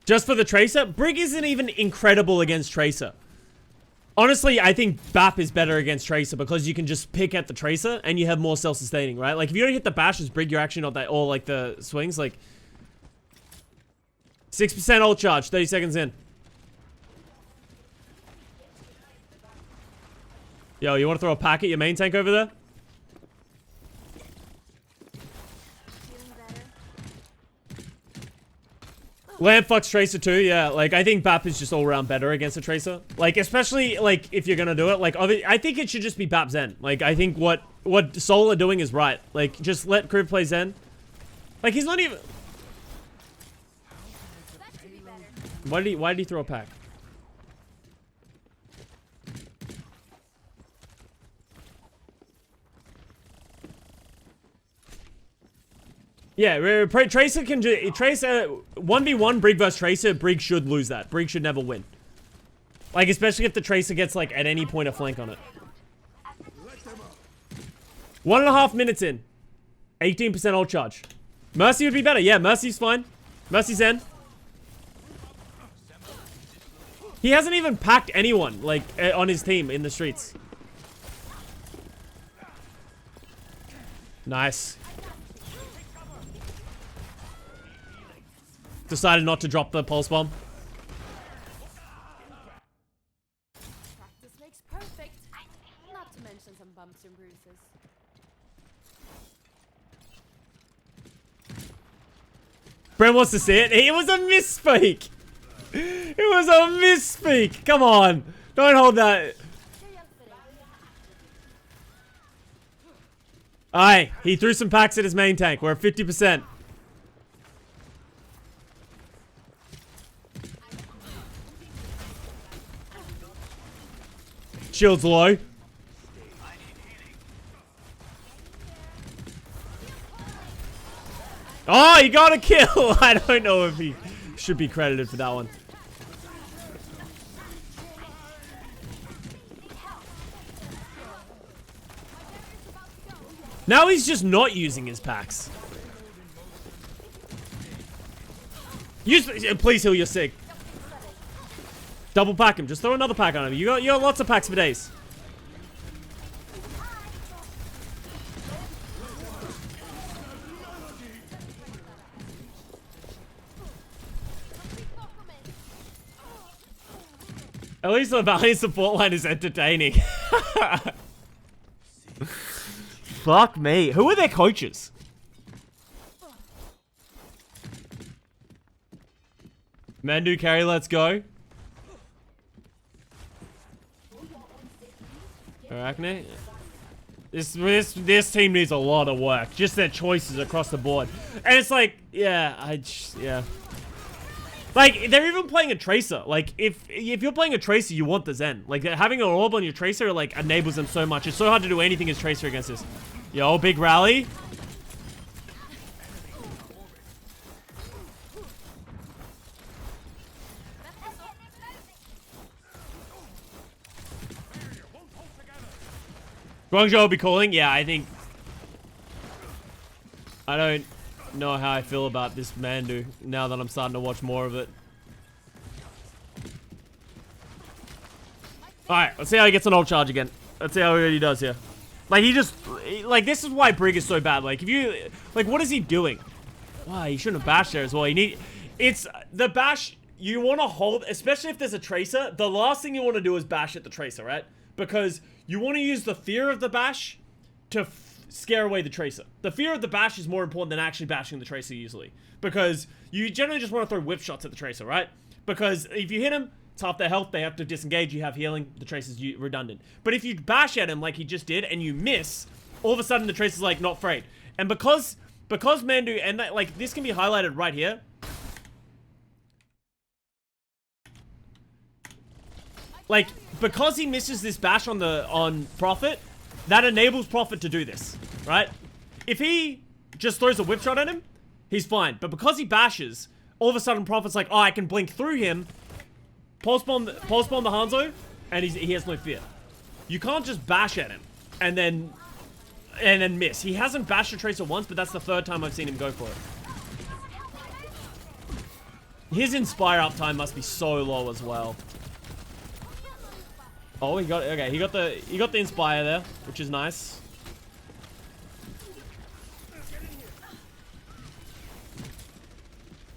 Just for the Tracer? Brig isn't even incredible against Tracer. Honestly, I think BAP is better against Tracer because you can just pick at the Tracer and you have more self-sustaining, right? Like, if you don't hit the bashes, Brig, you're actually not that... Or, like, the swings, like... 6% ult charge, 30 seconds in. Yo, you want to throw a pack at your main tank over there? Lamp fucks Tracer too, yeah. Like, I think BAP is just all around better against a Tracer. Like, especially, like, if you're gonna do it. Like, I think it should just be BAP Zen. Like, I think what Seoul are doing is right. Like, just let Kriv play Zen. Like, he's not even... Why did he throw a pack? Yeah, Tracer can do... Tracer... 1v1 Brig versus Tracer, Brig should lose that. Brig should never win. Like, especially if the Tracer gets, like, at any point a flank on it. 1.5 minutes in. 18% ult charge. Mercy would be better. Yeah, Mercy's fine. Mercy's Zen. He hasn't even packed anyone, like, on his team in the streets. Nice. Decided not to drop the pulse bomb. Practice makes perfect. Not to mention some bumps and bruises. Brent wants to see it. It was a misspeak. It was a misspeak. Come on. Don't hold that. Aye, he threw some packs at his main tank. We're at 50%. Shield's low. Oh, he got a kill. I don't know if he should be credited for that one. Now he's just not using his packs. Please heal your sig. Double pack him. Just throw another pack on him. You got lots of packs for days. At least the Valiant support line is entertaining. Fuck me. Who are their coaches? Mandu carry, let's go. Arachne. This team needs a lot of work. Just their choices across the board. And it's like, yeah, yeah. Like, they're even playing a Tracer. Like, if you're playing a Tracer, you want the Zen. Like, having an orb on your Tracer, like, enables them so much. It's so hard to do anything as Tracer against this. Yo, big rally. Guangzhou will be calling? Yeah, I think... I don't know how I feel about this Mandu now that I'm starting to watch more of it. Alright, let's see how he gets an old charge again. Let's see how he does here. Like, he just... Like, this is why Brig is so bad. Like, if you... Like, what is he doing? Wow, he shouldn't have bashed there as well. You need... It's... The bash... You want to hold... Especially if there's a Tracer. The last thing you want to do is bash at the Tracer, right? Because you want to use the fear of the bash to scare away the Tracer. The fear of the bash is more important than actually bashing the Tracer usually. Because you generally just want to throw whip shots at the Tracer, right? Because if you hit him, it's half their health, they have to disengage, you have healing, the Tracer's redundant. But if you bash at him like he just did and you miss, all of a sudden the Tracer's like not afraid. And because Mandu, and that, like, this can be highlighted right here. Like, because he misses this bash on Prophet, that enables Prophet to do this, right? If he just throws a whip shot at him, he's fine. But because he bashes, all of a sudden Prophet's like, oh, I can blink through him, pulse bomb the Hanzo, and he has no fear. You can't just bash at him and then miss. He hasn't bashed a Tracer once, but that's the third time I've seen him go for it. His Inspire uptime must be so low as well. Oh, he got the Inspire there, which is nice.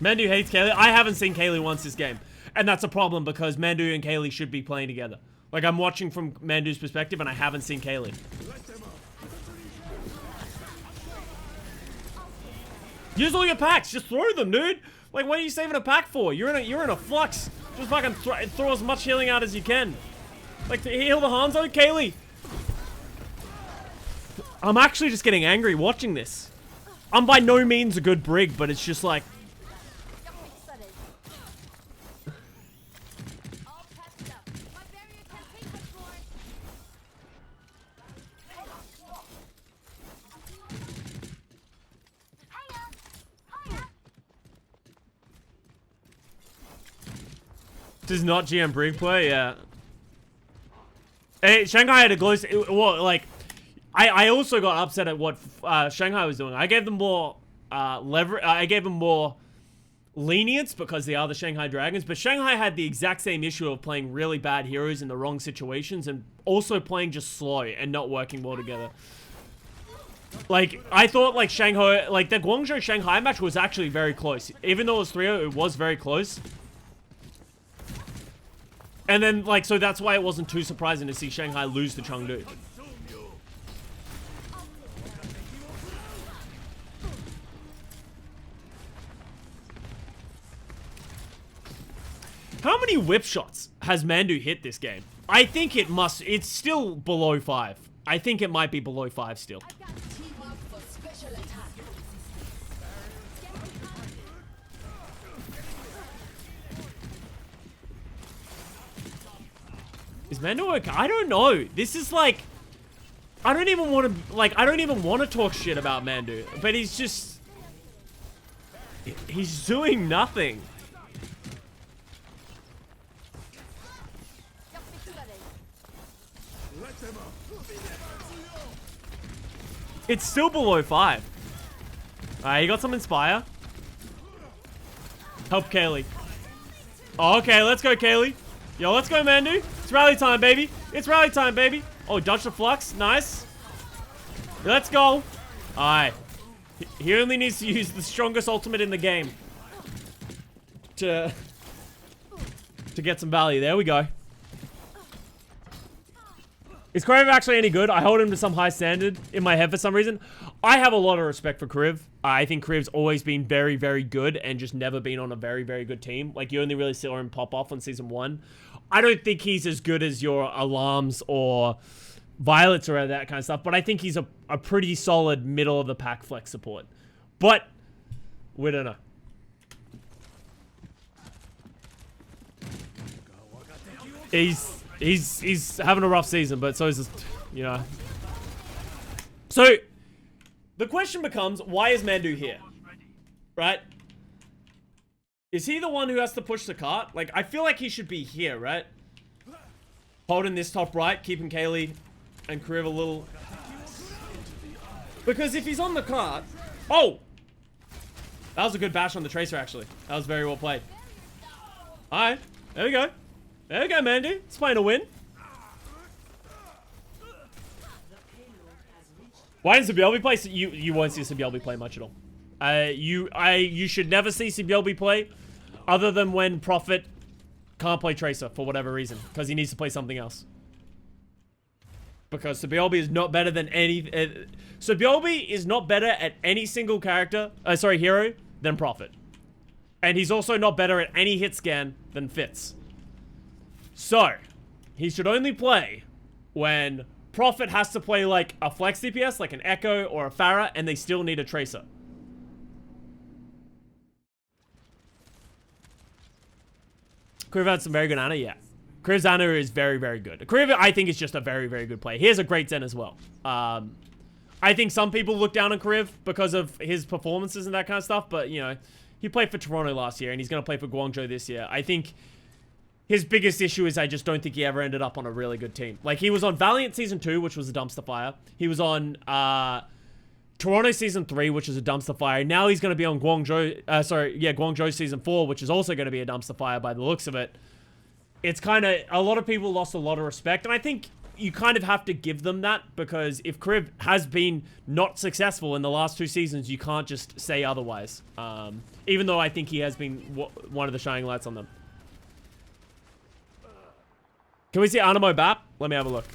Mandu hates Kaylee. I haven't seen Kaylee once this game. And that's a problem because Mandu and Kaylee should be playing together. Like, I'm watching from Mandu's perspective and I haven't seen Kaylee. Use all your packs. Just throw them, dude. Like, what are you saving a pack for? You're in a flux. Just fucking throw as much healing out as you can. Like, to heal the Hanzo, Kaylee. I'm actually just getting angry watching this. I'm by no means a good Brig, but it's just like... This is not GM Brig play, yeah. Hey, Shanghai had a glow. Well, like, I also got upset at what Shanghai was doing. I gave them more I gave them more lenience because they are the Shanghai Dragons. But Shanghai had the exact same issue of playing really bad heroes in the wrong situations and also playing just slow and not working well together. Like, I thought, like, Shanghai, like, the Guangzhou Shanghai match was actually very close. Even though it was 3-0, it was very close. And then, like, so that's why it wasn't too surprising to see Shanghai lose to Chengdu. How many whip shots has Mandu hit this game? I think it's still below 5. I think it might be below 5 still. Is Mando okay? I don't know. This is like... I don't even want to talk shit about Mandu. But he's just... He's doing nothing. It's still below 5. Alright, he got some Inspire. Help Kaylee. Oh, okay, let's go, Kaylee. Yo, let's go, Mandu. It's rally time, baby. It's rally time, baby. Oh, dodge the flux. Nice. Let's go. Alright. He only needs to use the strongest ultimate in the game to get some value. There we go. Is Kriv actually any good? I hold him to some high standard in my head for some reason. I have a lot of respect for Kriv. I think Kriv's always been very, very good and just never been on a very, very good team. Like, you only really saw him pop off on Season 1. I don't think he's as good as your Alarms or Violets or that kind of stuff, but I think he's a pretty solid middle-of-the-pack flex support. But, we don't know. He's having a rough season, but so is this, you know. So, the question becomes, why is Mandu here? Right? Is he the one who has to push the cart? Like, I feel like he should be here, right? Holding this top right, keeping Kaylee and Kriv a little... Because if he's on the cart... Oh! That was a good bash on the Tracer, actually. That was very well played. Alright, there we go. There we go, Mandu. It's playing to win. Why didn't Sibelby play? You won't see Sibelby play much at all. You should never see Sibelby play other than when Prophet can't play Tracer for whatever reason. Because he needs to play something else. Because Sibelby is not better than any... Sibelby is not better at any single hero than Prophet. And he's also not better at any hit scan than Fitz. So, he should only play when Prophet has to play like a flex DPS, like an Echo or a Pharah, and they still need a Tracer. Kriv had some very good Ana, yeah. Kriv's Ana is very, very good. Kriv, I think, is just a very, very good player. He has a great Zen as well. I think some people look down on Kriv because of his performances and that kind of stuff, but, you know, he played for Toronto last year, and he's going to play for Guangzhou this year. I think his biggest issue is I just don't think he ever ended up on a really good team. Like, he was on Valiant Season 2, which was a dumpster fire. He was on Toronto Season 3, which is a dumpster fire. Now he's going to be on Guangzhou Season 4, which is also going to be a dumpster fire by the looks of it. It's kind of, a lot of people lost a lot of respect, and I think you kind of have to give them that, because if Kriv has been not successful in the last 2 seasons, you can't just say otherwise. Even though I think he has been one of the shining lights on them. Can we see Animo Bap? Let me have a look.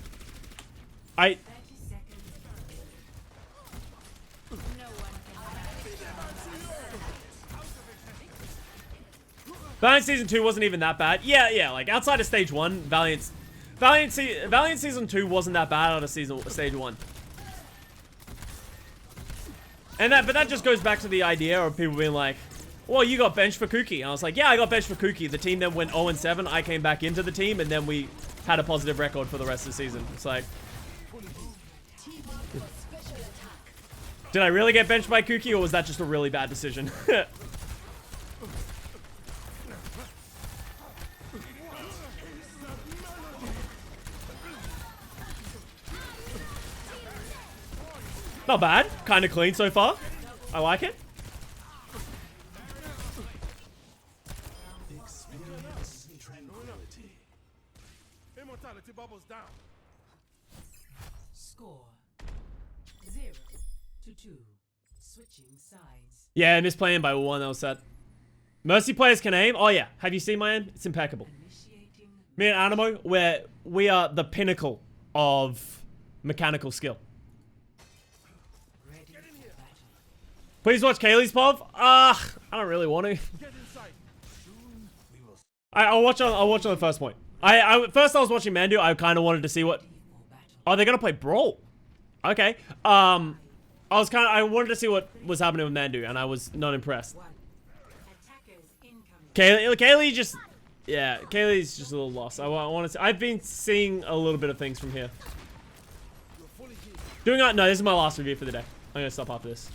Valiant Season 2 wasn't even that bad. Yeah, like outside of Stage 1, Valiant Season 2 wasn't that bad out of Stage 1. But that just goes back to the idea of people being like, well, you got benched for Kuki. And I was like, yeah, I got benched for Kuki. The team then went 0-7. I came back into the team, and then we had a positive record for the rest of the season. It's like... Did I really get benched by Kuki, or was that just a really bad decision? Not bad. Kind of clean so far. I like it. Immortality bubbles down. Score 0-2. Switching sides. Yeah, I missed playing by 1. That was sad. Mercy players can aim. Oh yeah. Have you seen my aim? It's impeccable. Me and Animo, we are the pinnacle of mechanical skill. Please watch Kaylee's POV. I don't really want to. I'll watch on the first point. First I was watching Mandu. I kind of wanted to see what... Oh, they're gonna play Brawl. Okay. I wanted to see what was happening with Mandu, and I was not impressed. Kaylee just... Yeah, Kaylee's just a little lost. I want to see... I've been seeing a little bit of things from here. No, this is my last review for the day. I'm gonna stop after this.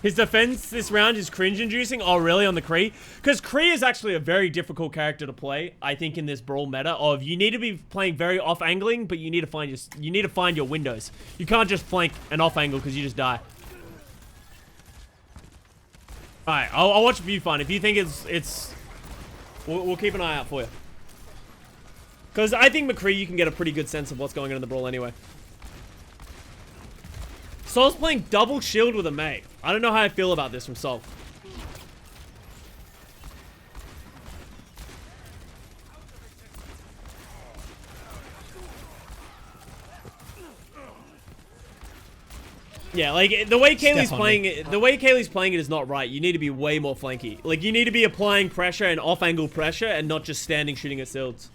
His defense this round is cringe-inducing. Oh, really? On the Kree? Because Kree is actually a very difficult character to play, I think, in this Brawl meta. Of you need to be playing very off-angling, but you need to find your windows. You can't just flank an off-angle because you just die. Alright, I'll watch View Fun. If you think it's We'll keep an eye out for you. Because I think McCree, you can get a pretty good sense of what's going on in the brawl anyway. Sol's playing double shield with a Mei. I don't know how I feel about this from Sol. Yeah, like the way Kaylee's playing it, is not right. You need to be way more flanky. Like you need to be applying pressure and off-angle pressure and not just standing shooting at shields.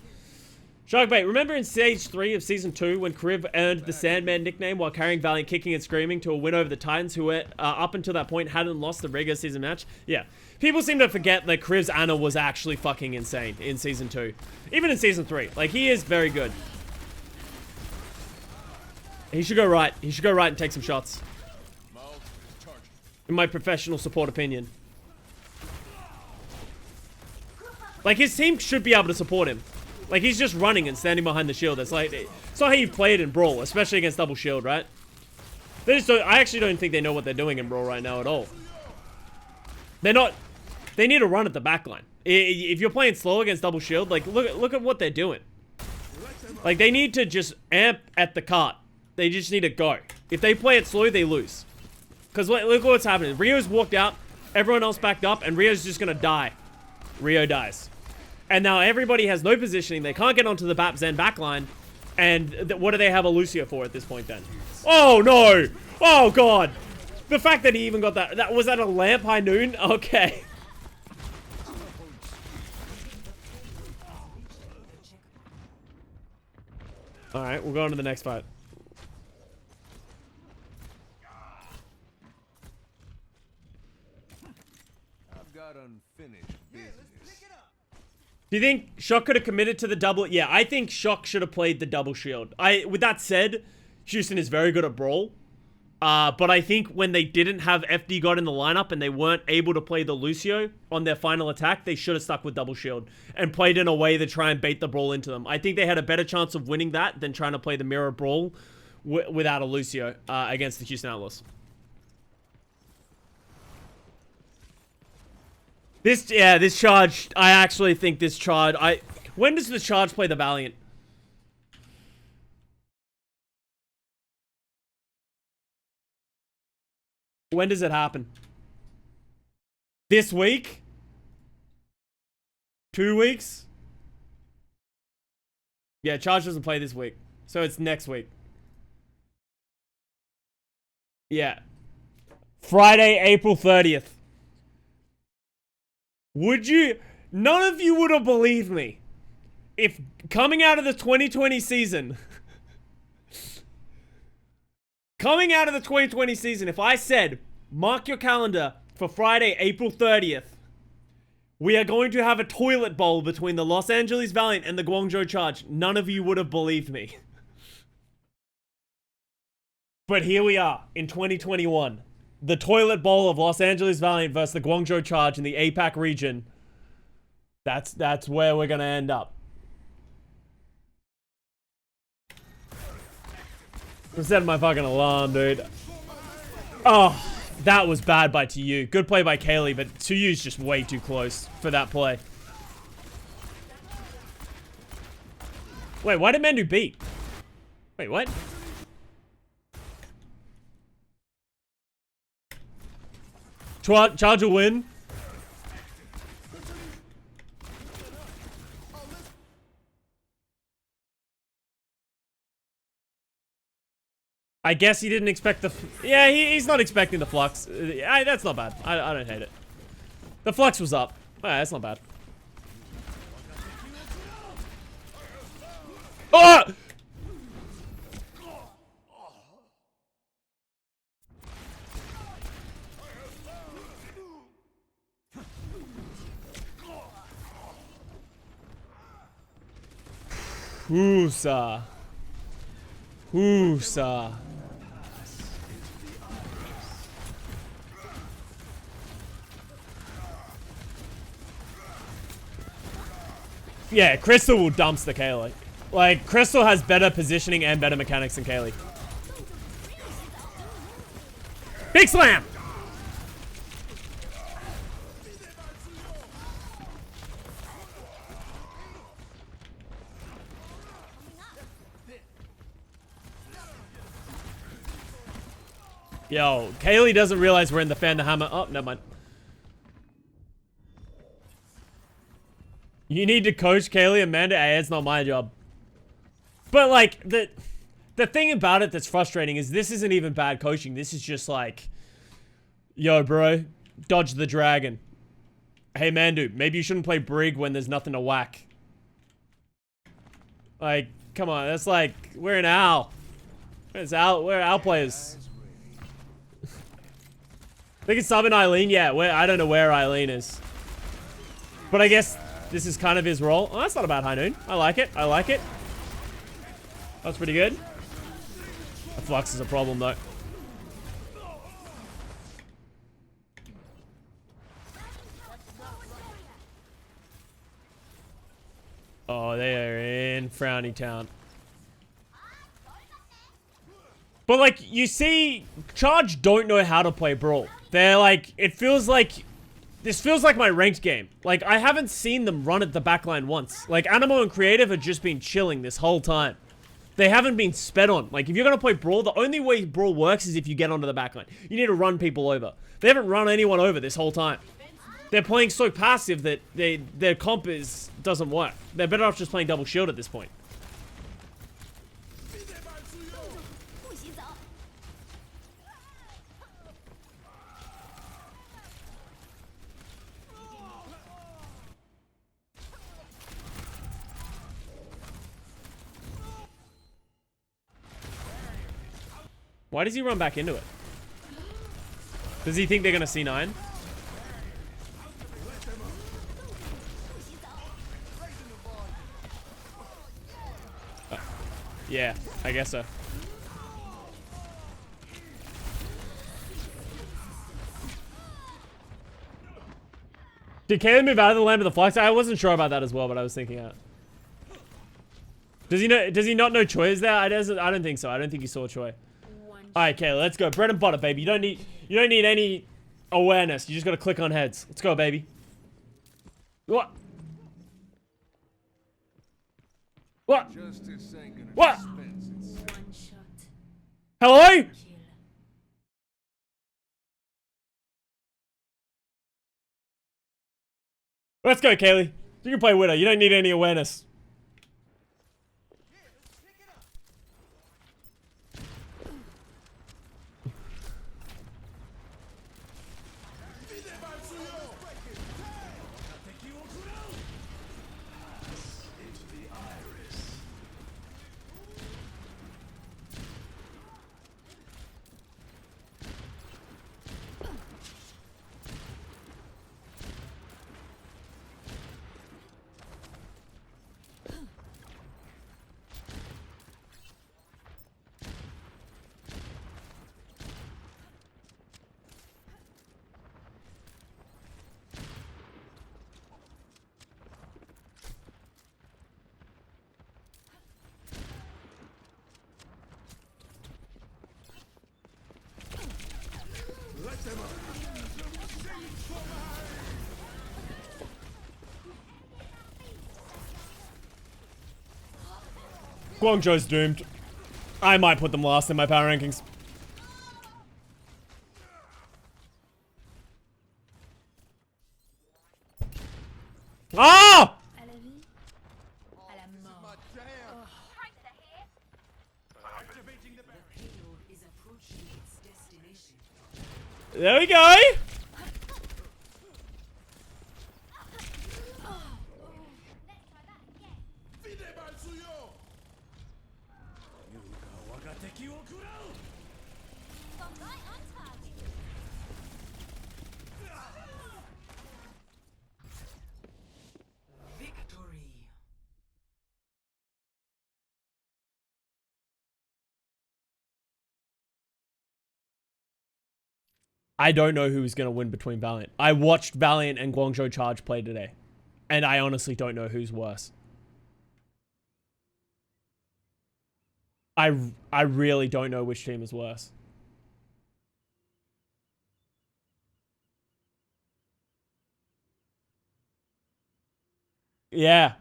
Sharkbait, remember in stage 3 of season 2 when Kriv earned the Sandman nickname while carrying Valiant kicking and screaming to a win over the Titans who up until that point hadn't lost the regular season match? Yeah. People seem to forget that Kriv's Ana was actually fucking insane in season 2. Even in season 3. Like he is very good. He should go right. He should go right and take some shots. In my professional support opinion. Like his team should be able to support him. Like he's just running and standing behind the shield. It's like it's not how you play it in Brawl, especially against double shield, right? They just don't, I actually don't think they know what they're doing in Brawl right now at all. They're not. They need to run at the backline. If you're playing slow against double shield, like look at what they're doing. Like they need to just amp at the cart. They just need to go. If they play it slow, they lose. Because look what's happening. Rio's walked out, everyone else backed up, and Rio's just gonna die. Rio dies. And now everybody has no positioning. They can't get onto the BAP Zen backline. And what do they have a Lucio for at this point then? Oh no! Oh god! The fact that he even got that. Was that a lamp high noon? Okay. Alright, we'll go on to the next fight. Unfinished business. Do you think Shock could have committed to the double? Yeah, I think Shock should have played the double shield. With that said, Houston is very good at Brawl. But I think when they didn't have FD God in the lineup and they weren't able to play the Lucio on their final attack, they should have stuck with double shield and played in a way to try and bait the Brawl into them. I think they had a better chance of winning that than trying to play the mirror Brawl without a Lucio against the Houston Outlaws. This charge, I actually think this charge, when does the charge play the Valiant? When does it happen? This week? 2 weeks? Yeah, charge doesn't play this week. So it's next week. Yeah. Friday, April 30th. Would you... None of you would have believed me. If coming out of the 2020 season... coming out of the 2020 season, if I said, mark your calendar for Friday, April 30th, we are going to have a toilet bowl between the Los Angeles Valiant and the Guangzhou Charge, none of you would have believed me. But here we are, in 2021. The toilet bowl of Los Angeles Valiant versus the Guangzhou Charge in the APAC region. That's where we're gonna end up. I'm setting my fucking alarm, dude. Oh, that was bad by TU. Good play by Kaylee, but TU's just way too close for that play. Wait, why did Mandu beat? Wait, what? Charge will win. I guess he didn't expect the... Yeah, he's not expecting the flux. That's not bad. I don't hate it. The flux was up. That's not bad. Oh! Custa. Custa. Yeah, Crystal will dumpster Kaylee. Like, Crystal has better positioning and better mechanics than Kaylee. Big slam! Yo, Kaylee doesn't realize we're in the fan the hammer. Oh, never mind. You need to coach Kaylee, Amanda. Hey, it's not my job. But like the thing about it that's frustrating is this isn't even bad coaching. This is just like, yo, bro, dodge the dragon. Hey, Mandu, maybe you shouldn't play Brig when there's nothing to whack. Like, come on, that's like, we're an owl. We're owl players. They can sub in Eileen, yeah. I don't know where Eileen is. But I guess this is kind of his role. Oh, that's not a bad high noon. I like it. I like it. That's pretty good. The flux is a problem, though. Oh, they are in Frowny Town. But, like, you see, Charge don't know how to play Brawl. They're like, it feels like, this feels like my ranked game. Like, I haven't seen them run at the backline once. Like, Animo and Creative have just been chilling this whole time. They haven't been sped on. Like, if you're going to play Brawl, the only way Brawl works is if you get onto the backline. You need to run people over. They haven't run anyone over this whole time. They're playing so passive that their comp doesn't work. They're better off just playing double shield at this point. Why does he run back into it? Does he think they're gonna C9? Yeah, I guess so. Did Caleb move out of the land of the flux? I wasn't sure about that as well, but I was thinking out. Does he know? Does he not know Choi is there? I don't think so. I don't think he saw Choi. All right, Kayla, let's go. Bread and butter, baby. You don't need any awareness. You just gotta click on heads. Let's go, baby. What? What? What? Hello? Let's go, Kaylee. You can play Widow. You don't need any awareness. Guangzhou's doomed. I might put them last in my power rankings. Ah! There we go. I don't know who's going to win between Valiant. I watched Valiant and Guangzhou Charge play today, and I honestly don't know who's worse. I really don't know which team is worse. Yeah.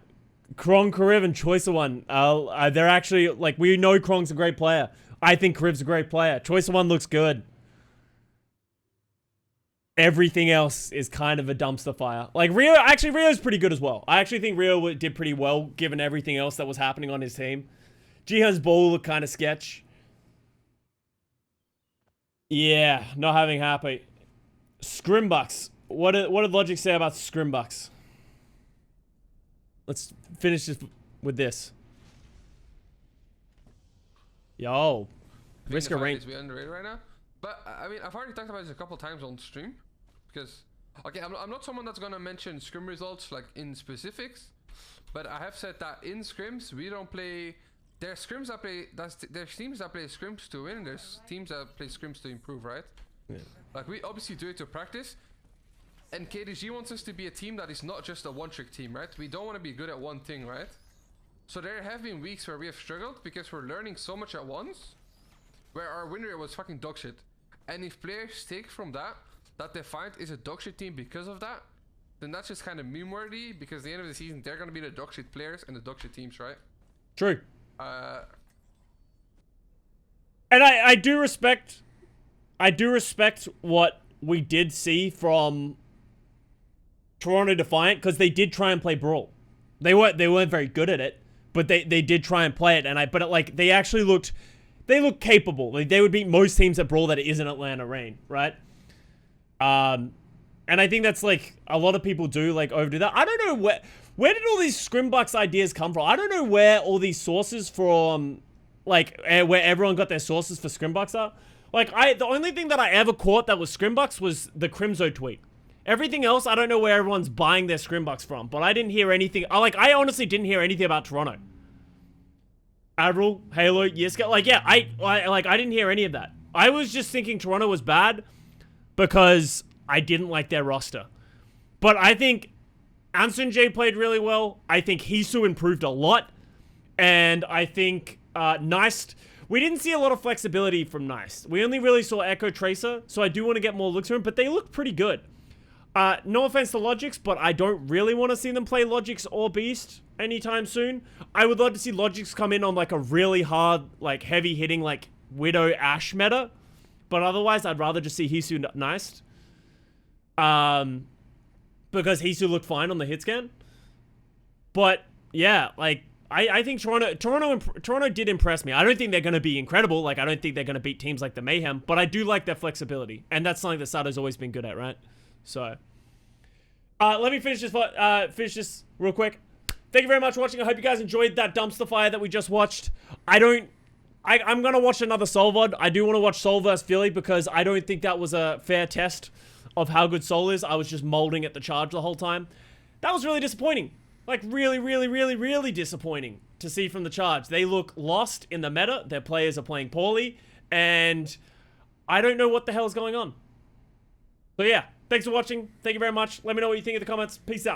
Krong, Kariv, and Choice One. They're actually, like, we know Krong's a great player. I think Kariv's a great player. Choice One looks good. everything else is kind of a dumpster fire. Like Rio's pretty good as well. I actually think Rio did pretty well given everything else that was happening on his team. Jihan's ball looked kind of sketch. Yeah, not having happy. Scrimbucks. What did Logic say about Scrimbucks? Let's finish this with this. Yo, risk a range. Is we underrated right now, but I mean, I've already talked about this a couple times on stream, because okay, I'm not someone that's gonna mention scrim results like in specifics, but I have said that in scrims we don't play. There's scrims that play. There's teams that play scrims to win. There's teams that play scrims to improve, right? Yeah. Like we obviously do it to practice. And KDG wants us to be a team that is not just a one-trick team, right? We don't want to be good at one thing, right? So there have been weeks where we have struggled because we're learning so much at once, where our win rate was fucking dog shit. And if players take from that they find is a dog shit team because of that, then that's just kind of meme-worthy, because at the end of the season, they're going to be the dog shit players and the dog shit teams, right? True. And I do respect what we did see from Toronto Defiant, because they did try and play Brawl. They weren't very good at it, but they did try and play it, and they actually looked capable. Like, they would beat most teams at Brawl that isn't Atlanta Reign, right? And I think that's like a lot of people do like overdo that. I don't know where did all these Scrimbucks ideas come from? I don't know where all these sources from, like, where everyone got their sources for Scrimbucks are. Like, the only thing that I ever caught that was Scrimbucks was the Crimzo tweet. Everything else, I don't know where everyone's buying their Scrimbucks from, but I didn't hear anything. I honestly didn't hear anything about Toronto. Admiral, Halo, yes, like, yeah, I didn't hear any of that. I was just thinking Toronto was bad because I didn't like their roster. But I think Anson J played really well. I think Hisu improved a lot. And I think Nice, we didn't see a lot of flexibility from Nice. We only really saw Echo Tracer, so I do want to get more looks from him, but they look pretty good. No offense to Logix, but I don't really want to see them play Logix or Beast anytime soon. I would love to see Logix come in on like a really hard, like heavy hitting, like Widow Ash meta. But otherwise, I'd rather just see Hisu Nice. Because Hisu looked fine on the hit scan. But yeah, like I think Toronto did impress me. I don't think they're going to be incredible. Like, I don't think they're going to beat teams like the Mayhem, but I do like their flexibility, and that's something that Sato's always been good at, right? So, let me finish this real quick. Thank you very much for watching. I hope you guys enjoyed that dumpster fire that we just watched. I'm going to watch another Soul VOD. I do want to watch Soul vs. Philly because I don't think that was a fair test of how good Soul is. I was just molding at the Charge the whole time. That was really disappointing. Like, really, really, really, really disappointing to see from the Charge. They look lost in the meta. Their players are playing poorly. And I don't know what the hell is going on. So, yeah. Thanks for watching. Thank you very much. Let me know what you think in the comments. Peace out.